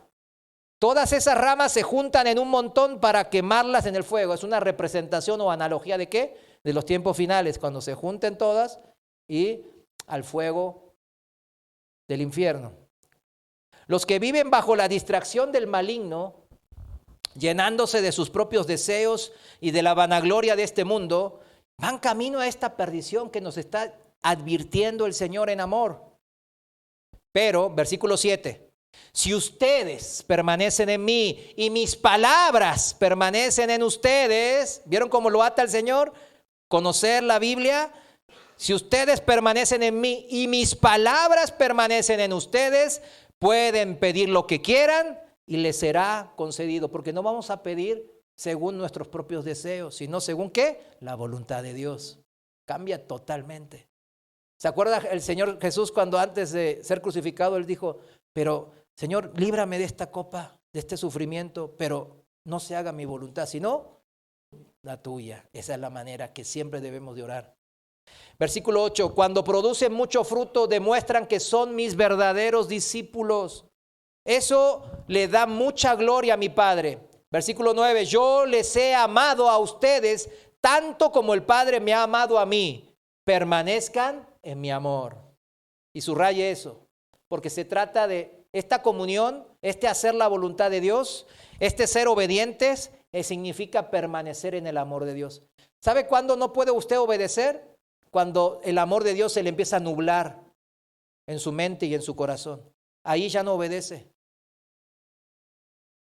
Todas esas ramas se juntan en un montón para quemarlas en el fuego. Es una representación o analogía ¿de qué? De los tiempos finales, cuando se junten todas y al fuego del infierno. Los que viven bajo la distracción del maligno, llenándose de sus propios deseos y de la vanagloria de este mundo, van camino a esta perdición que nos está advirtiendo el Señor en amor. Pero, versículo 7, si ustedes permanecen en mí y mis palabras permanecen en ustedes, ¿vieron cómo lo ata el Señor? Conocer la Biblia. Si ustedes permanecen en mí y mis palabras permanecen en ustedes, pueden pedir lo que quieran y les será concedido, porque no vamos a pedir según nuestros propios deseos, sino según ¿qué? La voluntad de Dios. Cambia totalmente. ¿Se acuerda el Señor Jesús cuando antes de ser crucificado, Él dijo, pero Señor, líbrame de esta copa, de este sufrimiento, pero no se haga mi voluntad, sino la tuya? Esa es la manera que siempre debemos de orar. Versículo 8, cuando producen mucho fruto, demuestran que son mis verdaderos discípulos. Eso le da mucha gloria a mi Padre. Versículo 9, yo les he amado a ustedes tanto como el Padre me ha amado a mí. Permanezcan en mi amor. Y subraye eso, porque se trata de esta comunión, hacer la voluntad de Dios, ser obedientes, significa permanecer en el amor de Dios. ¿Sabe cuándo no puede usted obedecer? Cuando el amor de Dios se le empieza a nublar en su mente y en su corazón. Ahí ya no obedece.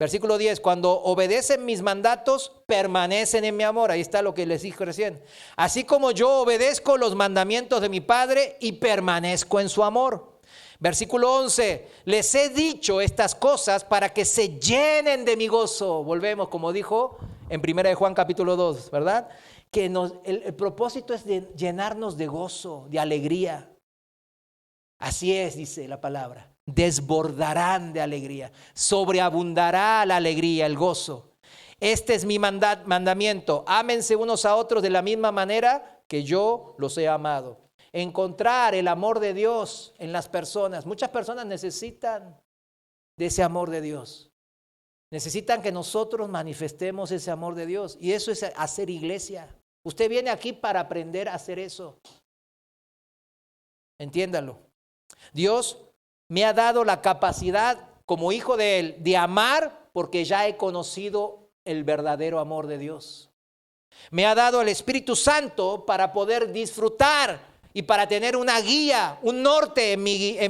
Versículo 10, cuando obedecen mis mandatos, permanecen en mi amor. Ahí está lo que les dije recién. Así como yo obedezco los mandamientos de mi Padre y permanezco en su amor. Versículo 11, les he dicho estas cosas para que se llenen de mi gozo. Volvemos, como dijo en 1 de Juan capítulo 2, ¿verdad? Que el propósito es de llenarnos de gozo, de alegría. Así es, dice la palabra. Desbordarán de alegría, sobreabundará la alegría, el gozo. Este es mi mandamiento, ámense unos a otros de la misma manera que yo los he amado. Encontrar el amor de Dios en las personas. Muchas personas necesitan de ese amor de Dios. Necesitan que nosotros manifestemos ese amor de Dios. Y eso es hacer iglesia. Usted viene aquí para aprender a hacer eso. Entiéndalo. Dios me ha dado la capacidad, como hijo de Él, de amar porque ya he conocido el verdadero amor de Dios. Me ha dado el Espíritu Santo para poder disfrutar y para tener una guía, un norte en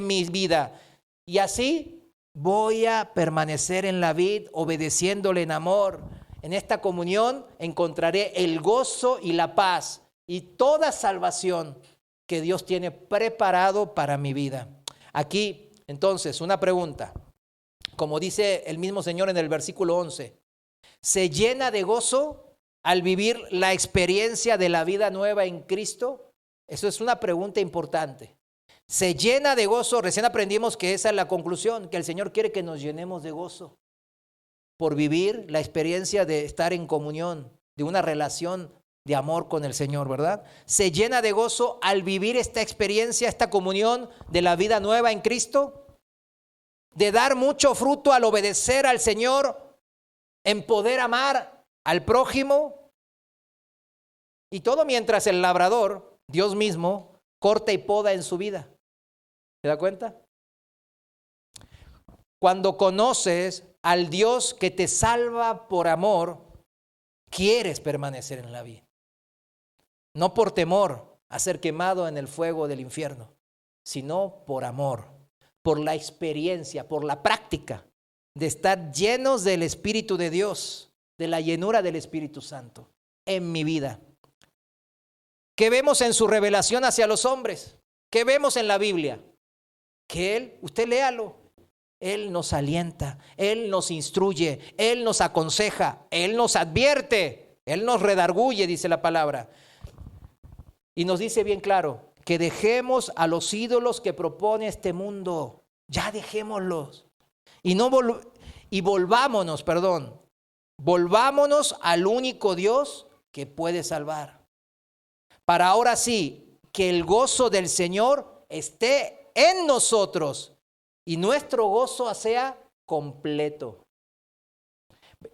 mi vida. Y así voy a permanecer en la vid, obedeciéndole en amor. En esta comunión encontraré el gozo y la paz y toda salvación que Dios tiene preparado para mi vida. Aquí, entonces, una pregunta. Como dice el mismo Señor en el versículo 11, ¿se llena de gozo al vivir la experiencia de la vida nueva en Cristo? Eso es una pregunta importante. ¿Se llena de gozo? Recién aprendimos que esa es la conclusión, que el Señor quiere que nos llenemos de gozo por vivir la experiencia de estar en comunión, de una relación de amor con el Señor, ¿verdad? Se llena de gozo al vivir esta experiencia, esta comunión de la vida nueva en Cristo, de dar mucho fruto al obedecer al Señor, en poder amar al prójimo. Y todo mientras el labrador, Dios mismo, corta y poda en su vida. ¿Se da cuenta? Cuando conoces al Dios que te salva por amor, quieres permanecer en la vida. No por temor a ser quemado en el fuego del infierno, sino por amor, por la experiencia, por la práctica de estar llenos del Espíritu de Dios, de la llenura del Espíritu Santo en mi vida. ¿Qué vemos en su revelación hacia los hombres? ¿Qué vemos en la Biblia? Que Él, usted léalo, Él nos alienta, Él nos instruye, Él nos aconseja, Él nos advierte, Él nos redarguye, dice la palabra. Y nos dice bien claro, que dejemos a los ídolos que propone este mundo. Ya dejémoslos. Volvámonos al único Dios que puede salvar. Para ahora sí, que el gozo del Señor esté en nosotros y nuestro gozo sea completo.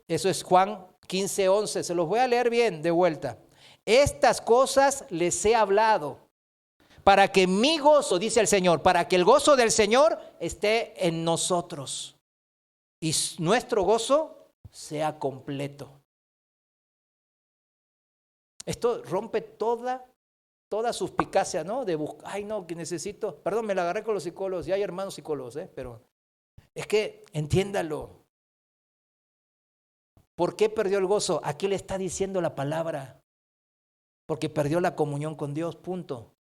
Eso es Juan 15:11. Se los voy a leer bien de vuelta. Estas cosas les he hablado para que mi gozo, dice el Señor, para que el gozo del Señor esté en nosotros y nuestro gozo sea completo. Esto rompe toda suspicacia, ¿no? De buscar, ay no, que necesito, perdón, me la agarré con los psicólogos, y hay hermanos psicólogos, pero es que entiéndalo. ¿Por qué perdió el gozo? Aquí le está diciendo la palabra. Porque perdió la comunión con Dios, punto.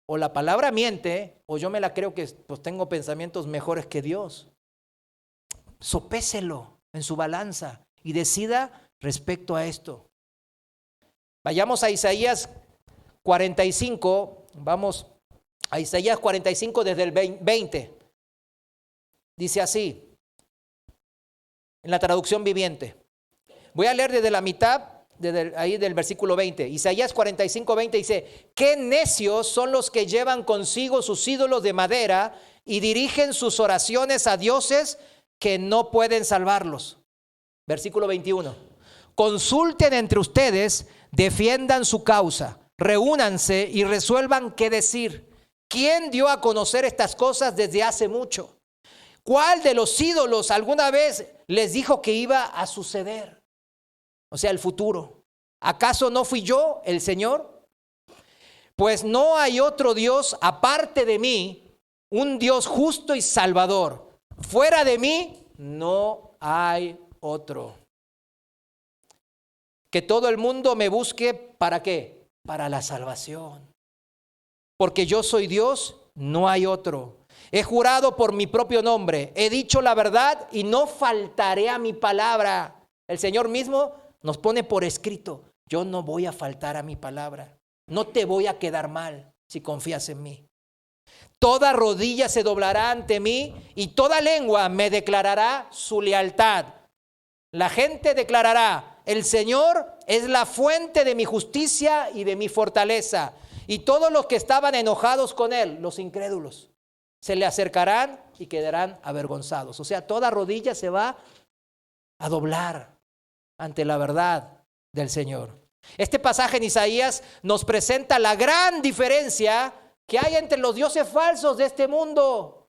O la palabra miente, o yo me la creo que pues tengo pensamientos mejores que Dios. Sopéselo en su balanza y decida respecto a esto. Vayamos a Isaías 45, vamos a Isaías 45 desde el 20. Dice así, en la traducción viviente. Voy a leer desde la mitad, desde ahí del versículo 20. Isaías 45, 20 dice, qué necios son los que llevan consigo sus ídolos de madera y dirigen sus oraciones a dioses que no pueden salvarlos. Versículo 21. Consulten entre ustedes, defiendan su causa, reúnanse y resuelvan qué decir. ¿Quién dio a conocer estas cosas desde hace mucho? ¿Cuál de los ídolos alguna vez les dijo que iba a suceder? O sea, el futuro. ¿Acaso no fui yo, el Señor? Pues no hay otro Dios aparte de mí, un Dios justo y salvador. Fuera de mí no hay otro. Que todo el mundo me busque, ¿para qué? Para la salvación. Porque yo soy Dios, no hay otro. He jurado por mi propio nombre, he dicho la verdad y no faltaré a mi palabra. El Señor mismo nos pone por escrito, yo no voy a faltar a mi palabra. No te voy a quedar mal si confías en mí. Toda rodilla se doblará ante mí y toda lengua me declarará su lealtad. La gente declarará, el Señor es la fuente de mi justicia y de mi fortaleza. Y todos los que estaban enojados con él, los incrédulos, se le acercarán y quedarán avergonzados. O sea, toda rodilla se va a doblar ante la verdad del Señor. Este pasaje en Isaías nos presenta la gran diferencia que hay entre los dioses falsos de este mundo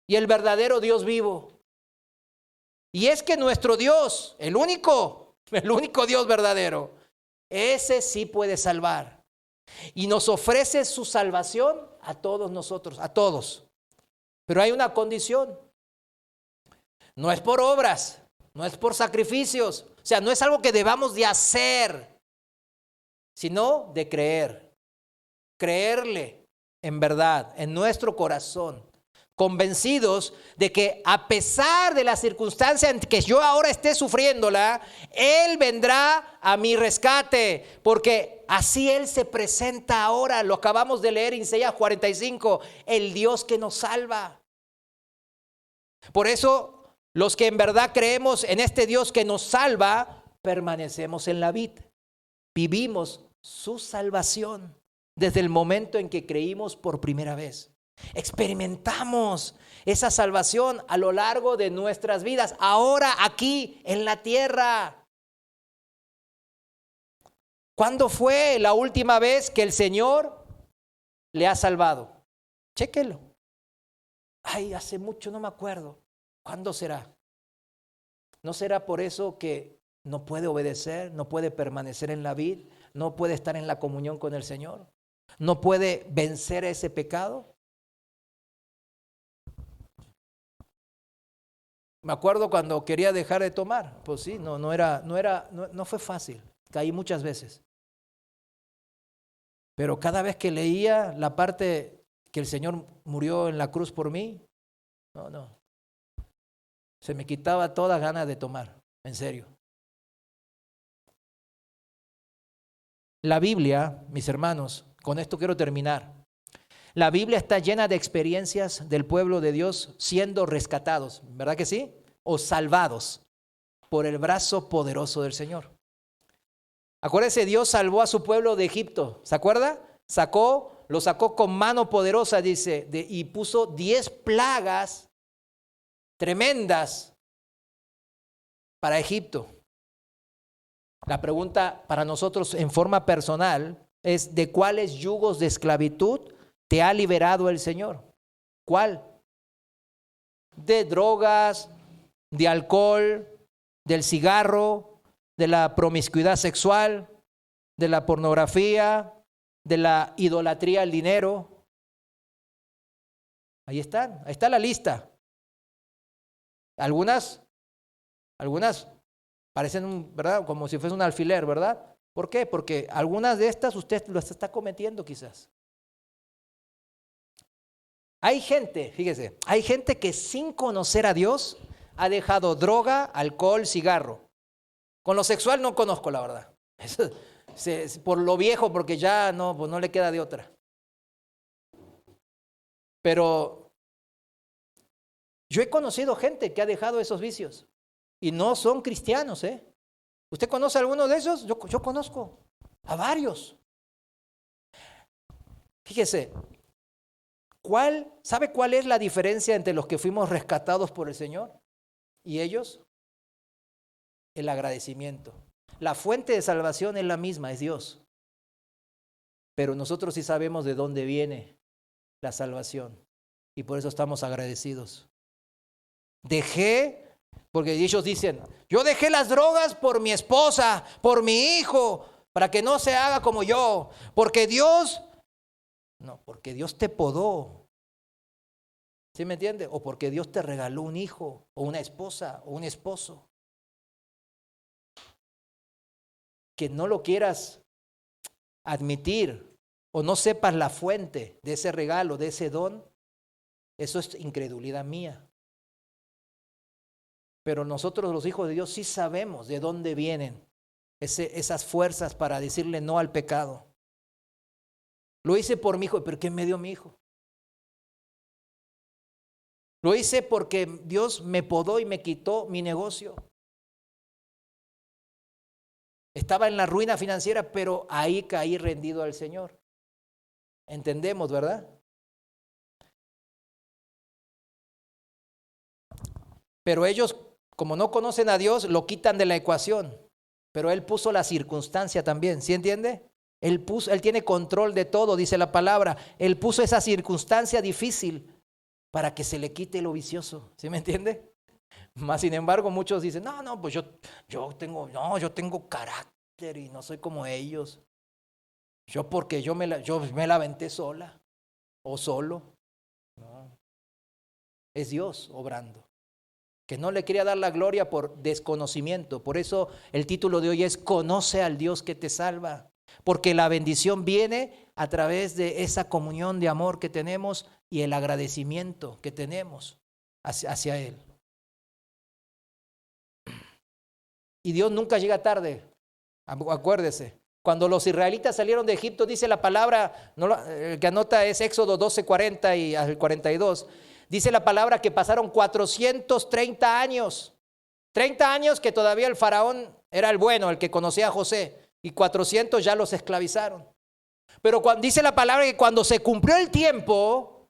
y el verdadero Dios vivo. Y es que nuestro Dios, el único Dios verdadero, ese sí puede salvar. Y nos ofrece su salvación a todos nosotros, a todos. Pero hay una condición. No es por obras, no es por sacrificios. O sea, no es algo que debamos de hacer, sino de creer. Creerle en verdad, en nuestro corazón. Convencidos de que a pesar de la circunstancia en que yo ahora esté sufriéndola, Él vendrá a mi rescate, porque así Él se presenta ahora. Lo acabamos de leer en Isaías 45, el Dios que nos salva. Por eso, los que en verdad creemos en este Dios que nos salva, permanecemos en la vid. Vivimos su salvación desde el momento en que creímos por primera vez. Experimentamos esa salvación a lo largo de nuestras vidas, ahora aquí en la tierra. ¿Cuándo fue la última vez que el Señor le ha salvado? Chéquelo. Ay, hace mucho no me acuerdo. ¿Cuándo será? ¿No será por eso que no puede obedecer, no puede permanecer en la vid, no puede estar en la comunión con el Señor? ¿No puede vencer ese pecado? Me acuerdo cuando quería dejar de tomar. Pues sí, no fue fácil. Caí muchas veces. Pero cada vez que leía la parte que el Señor murió en la cruz por mí, no. Se me quitaba toda ganas de tomar, en serio. La Biblia, mis hermanos, con esto quiero terminar. La Biblia está llena de experiencias del pueblo de Dios siendo rescatados, ¿verdad que sí? O salvados por el brazo poderoso del Señor. Acuérdense, Dios salvó a su pueblo de Egipto, ¿se acuerda? Lo sacó con mano poderosa, dice, y puso 10 plagas tremendas para Egipto. La pregunta para nosotros en forma personal es: ¿de cuáles yugos de esclavitud te ha liberado el Señor? ¿Cuál? De drogas, de alcohol, del cigarro, de la promiscuidad sexual, de la pornografía, de la idolatría al dinero. Ahí está la lista. Algunas parecen, ¿verdad?, como si fuese un alfiler, ¿verdad? ¿Por qué? Porque algunas de estas usted las está cometiendo quizás. Hay gente, fíjese, hay gente que sin conocer a Dios ha dejado droga, alcohol, cigarro. Con lo sexual no conozco, la verdad. Por lo viejo, porque ya pues no le queda de otra. Pero yo he conocido gente que ha dejado esos vicios y no son cristianos, ¿eh? ¿Usted conoce a alguno de esos? Yo conozco a varios. Fíjese, ¿sabe cuál es la diferencia entre los que fuimos rescatados por el Señor y ellos? El agradecimiento. La fuente de salvación es la misma, es Dios. Pero nosotros sí sabemos de dónde viene la salvación y por eso estamos agradecidos. Porque ellos dicen, yo dejé las drogas por mi esposa, por mi hijo, para que no se haga como yo, porque Dios te podó. ¿Sí me entiende? O porque Dios te regaló un hijo, o una esposa, o un esposo. Que no lo quieras admitir o no sepas la fuente de ese regalo, de ese don, eso es incredulidad mía. Pero nosotros los hijos de Dios sí sabemos de dónde vienen esas fuerzas para decirle no al pecado. Lo hice por mi hijo, pero ¿qué me dio mi hijo? Lo hice porque Dios me podó y me quitó mi negocio. Estaba en la ruina financiera, pero ahí caí rendido al Señor. Entendemos, ¿verdad? Pero ellos, como no conocen a Dios, lo quitan de la ecuación. Pero Él puso la circunstancia también, ¿sí entiende? Él tiene control de todo, dice la palabra. Él puso esa circunstancia difícil para que se le quite lo vicioso, ¿sí me entiende? Más sin embargo, muchos dicen, pues yo tengo carácter y no soy como ellos. Porque yo me la aventé sola o solo. No. Es Dios obrando. Que no le quería dar la gloria por desconocimiento. Por eso el título de hoy es Conoce al Dios que te salva. Porque la bendición viene a través de esa comunión de amor que tenemos y el agradecimiento que tenemos hacia Él. Y Dios nunca llega tarde. Acuérdese. Cuando los israelitas salieron de Egipto, dice la palabra, el que anota es Éxodo 12:40 y al 42. Dice la palabra que pasaron 430 años. 30 años que todavía el faraón era el bueno, el que conocía a José. Y 400 ya los esclavizaron. Pero dice la palabra que cuando se cumplió el tiempo,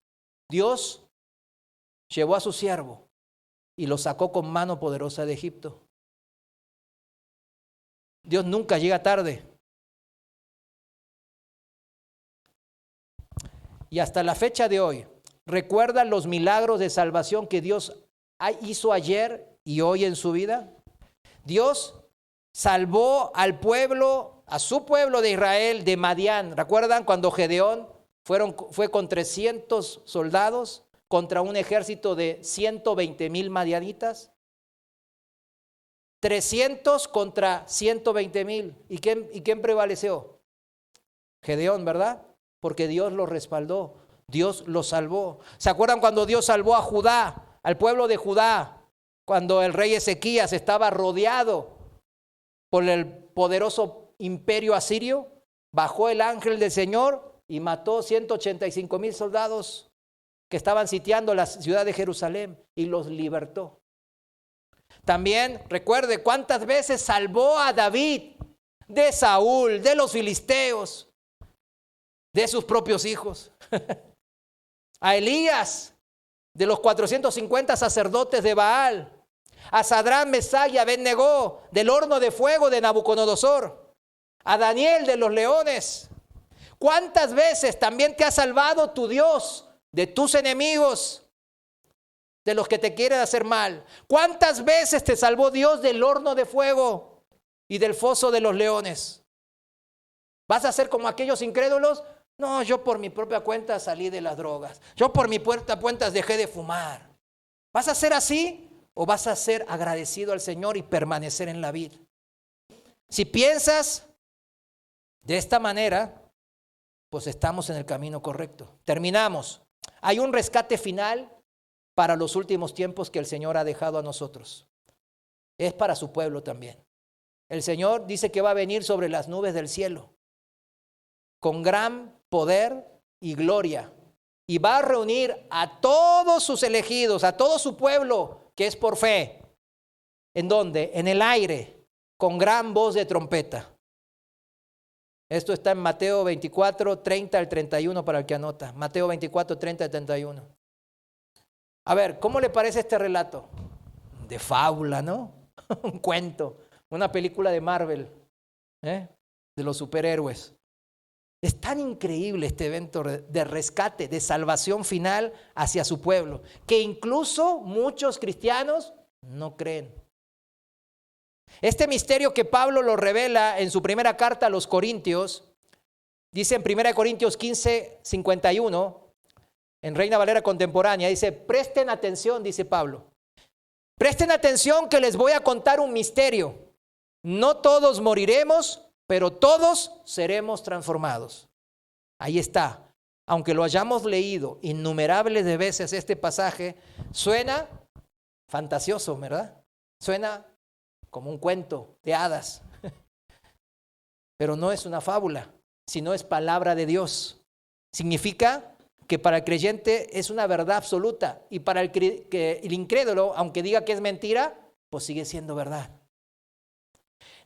Dios llevó a su siervo y lo sacó con mano poderosa de Egipto. Dios nunca llega tarde. y hasta la fecha de hoy recuerda los milagros de salvación que Dios hizo ayer y hoy en su vida. Dios salvó al pueblo, a su pueblo de Israel, de Madián. ¿Recuerdan cuando Gedeón fue con 300 soldados contra un ejército de 120,000 madianitas? 300 contra 120,000. ¿Y quién prevaleció? Gedeón, ¿verdad? Porque Dios lo respaldó, Dios lo salvó. ¿Se acuerdan cuando Dios salvó a Judá, al pueblo de Judá, cuando el rey Ezequías estaba rodeado por el poderoso imperio asirio? Bajó el ángel del Señor y mató 185,000 soldados que estaban sitiando la ciudad de Jerusalén y los libertó. También recuerde cuántas veces salvó a David de Saúl, de los filisteos, de sus propios hijos. A Elías, de los 450 sacerdotes de Baal. A Sadrán, Mesach y Abed-Negó, del horno de fuego de Nabucodonosor. A Daniel, de los leones. ¿Cuántas veces también te ha salvado tu Dios de tus enemigos, de los que te quieren hacer mal? ¿Cuántas veces te salvó Dios del horno de fuego y del foso de los leones? ¿Vas a ser como aquellos incrédulos? No, yo por mi propia cuenta salí de las drogas. Yo por mi propia cuenta dejé de fumar. ¿Vas a ser así o vas a ser agradecido al Señor y permanecer en la vida? Si piensas de esta manera, pues estamos en el camino correcto. Terminamos. Hay un rescate final para los últimos tiempos que el Señor ha dejado a nosotros. Es para su pueblo también. El Señor dice que va a venir sobre las nubes del cielo con gran poder y gloria, y va a reunir a todos sus elegidos, a todo su pueblo que es por fe. ¿En dónde? En el aire, con gran voz de trompeta. Esto está en Mateo 24, 30 al 31 para el que anota. Mateo 24, 30 al 31. A ver, ¿cómo le parece este relato? De fábula, ¿no? Un cuento, una película de Marvel, de los superhéroes. Es tan increíble este evento de rescate, de salvación final hacia su pueblo, que incluso muchos cristianos no creen. Este misterio que Pablo lo revela en su primera carta a los Corintios, dice en 1 Corintios 15, 51, en Reina Valera Contemporánea, dice, presten atención, dice Pablo, presten atención que les voy a contar un misterio. No todos moriremos, pero todos seremos transformados. Ahí está. Aunque lo hayamos leído innumerables de veces este pasaje, suena fantasioso, ¿verdad? Suena como un cuento de hadas. Pero no es una fábula, sino es palabra de Dios. Significa que para el creyente es una verdad absoluta, y para el incrédulo, aunque diga que es mentira, pues sigue siendo verdad.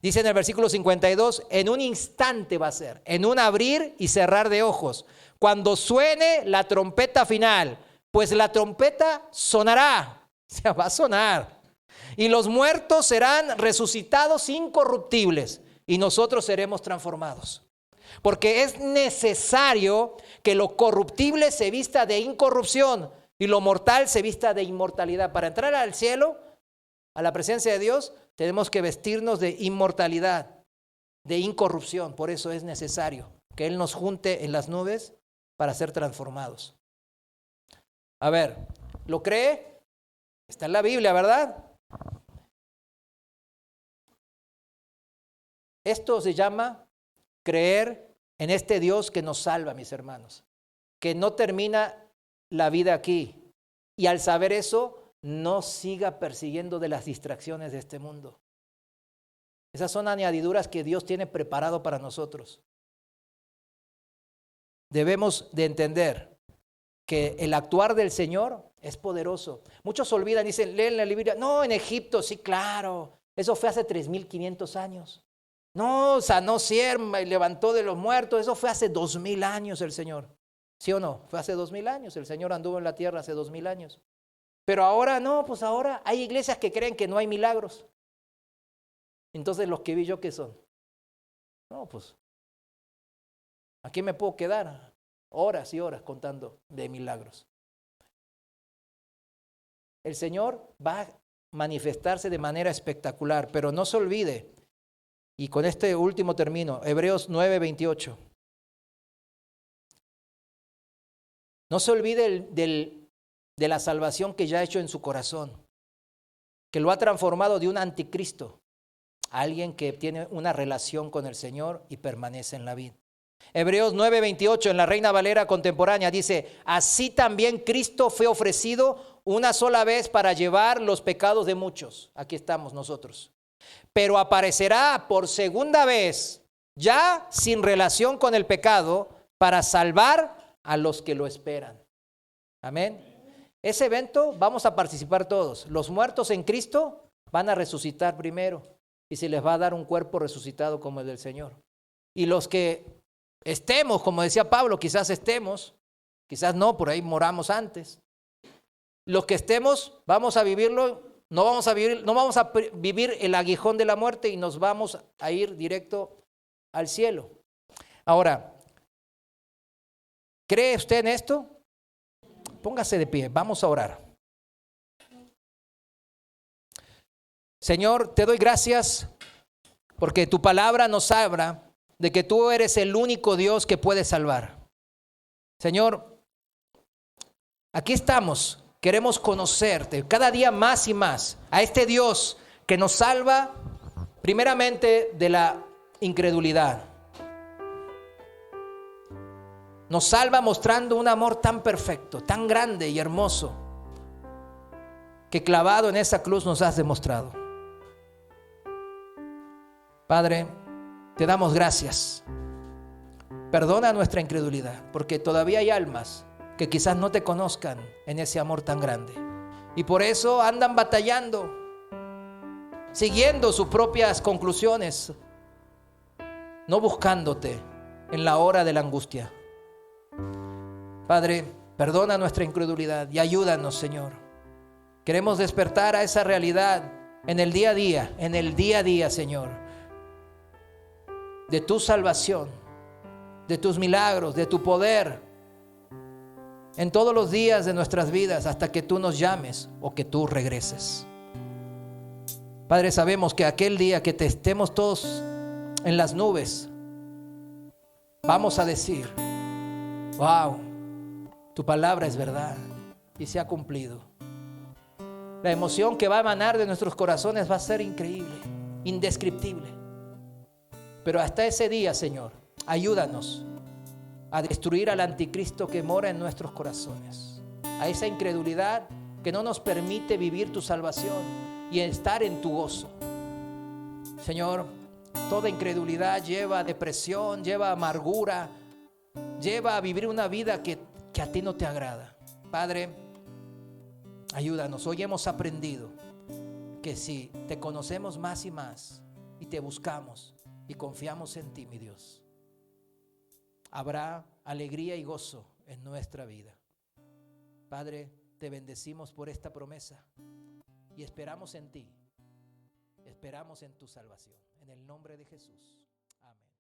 Dice en el versículo 52, en un instante va a ser, en un abrir y cerrar de ojos, cuando suene la trompeta final, pues la trompeta sonará, o sea, va a sonar, y los muertos serán resucitados incorruptibles, y nosotros seremos transformados. Porque es necesario que lo corruptible se vista de incorrupción y lo mortal se vista de inmortalidad. Para entrar al cielo, a la presencia de Dios, tenemos que vestirnos de inmortalidad, de incorrupción. Por eso es necesario que Él nos junte en las nubes para ser transformados. A ver, ¿lo cree? Está en la Biblia, ¿verdad? Esto se llama creer en este Dios que nos salva, mis hermanos, que no termina la vida aquí. Y al saber eso, no siga persiguiendo de las distracciones de este mundo. Esas son añadiduras que Dios tiene preparado para nosotros. Debemos de entender que el actuar del Señor es poderoso. Muchos olvidan, dicen, leen la Biblia. No, en Egipto, sí, claro. Eso fue hace 3,500 años. No, sanó sierva y levantó de los muertos. Eso fue hace 2,000 años el Señor. ¿Sí o no? Fue hace 2,000 años. El Señor anduvo en la tierra hace 2,000 años. Pero ahora no, pues ahora hay iglesias que creen que no hay milagros. Entonces, los que vi yo, ¿qué son? No, pues, ¿a qué me puedo quedar? horas y horas contando de milagros. El Señor va a manifestarse de manera espectacular, pero no se olvide, y con este último término, Hebreos 9:28. No se olvide de la salvación que ya ha hecho en su corazón, que lo ha transformado de un anticristo a alguien que tiene una relación con el Señor y permanece en la vida. Hebreos 9:28 en la Reina Valera contemporánea dice, así también Cristo fue ofrecido una sola vez para llevar los pecados de muchos. Aquí estamos nosotros. Pero aparecerá por segunda vez, ya sin relación con el pecado, para salvar a los que lo esperan. Amén. Ese evento vamos a participar todos. Los muertos en Cristo van a resucitar primero y se les va a dar un cuerpo resucitado como el del Señor. Y los que estemos, como decía Pablo, quizás estemos, quizás no, por ahí moramos antes. Los que estemos, vamos a vivirlo, no vamos a vivir el aguijón de la muerte y nos vamos a ir directo al cielo. Ahora, ¿cree usted en esto? Póngase de pie, vamos a orar. Señor, te doy gracias porque tu palabra nos habla de que tú eres el único Dios que puede salvar. Señor, aquí estamos. Queremos conocerte cada día más y más a este Dios que nos salva primeramente de la incredulidad. Nos salva mostrando un amor tan perfecto, tan grande y hermoso, que clavado en esa cruz nos has demostrado. Padre, te damos gracias. Perdona nuestra incredulidad, porque todavía hay almas que quizás no te conozcan en ese amor tan grande. Y por eso andan batallando, siguiendo sus propias conclusiones, no buscándote en la hora de la angustia. Padre, perdona nuestra incredulidad y ayúdanos, Señor. Queremos despertar a esa realidad en el día a día, Señor, de tu salvación, de tus milagros, de tu poder, en todos los días de nuestras vidas hasta que tú nos llames o que tú regreses. Padre, sabemos que aquel día que te estemos todos en las nubes, vamos a decir, wow, tu palabra es verdad y se ha cumplido. La emoción que va a emanar de nuestros corazones va a ser increíble, indescriptible. Pero hasta ese día, Señor, ayúdanos a destruir al anticristo que mora en nuestros corazones, a esa incredulidad que no nos permite vivir tu salvación y estar en tu gozo. Señor, toda incredulidad lleva a depresión, lleva a amargura, lleva a vivir una vida que a ti no te agrada. Padre, ayúdanos. Hoy hemos aprendido que si te conocemos más y más y te buscamos y confiamos en ti, mi Dios, habrá alegría y gozo en nuestra vida. Padre, te bendecimos por esta promesa y esperamos en ti. Esperamos en tu salvación. En el nombre de Jesús. Amén.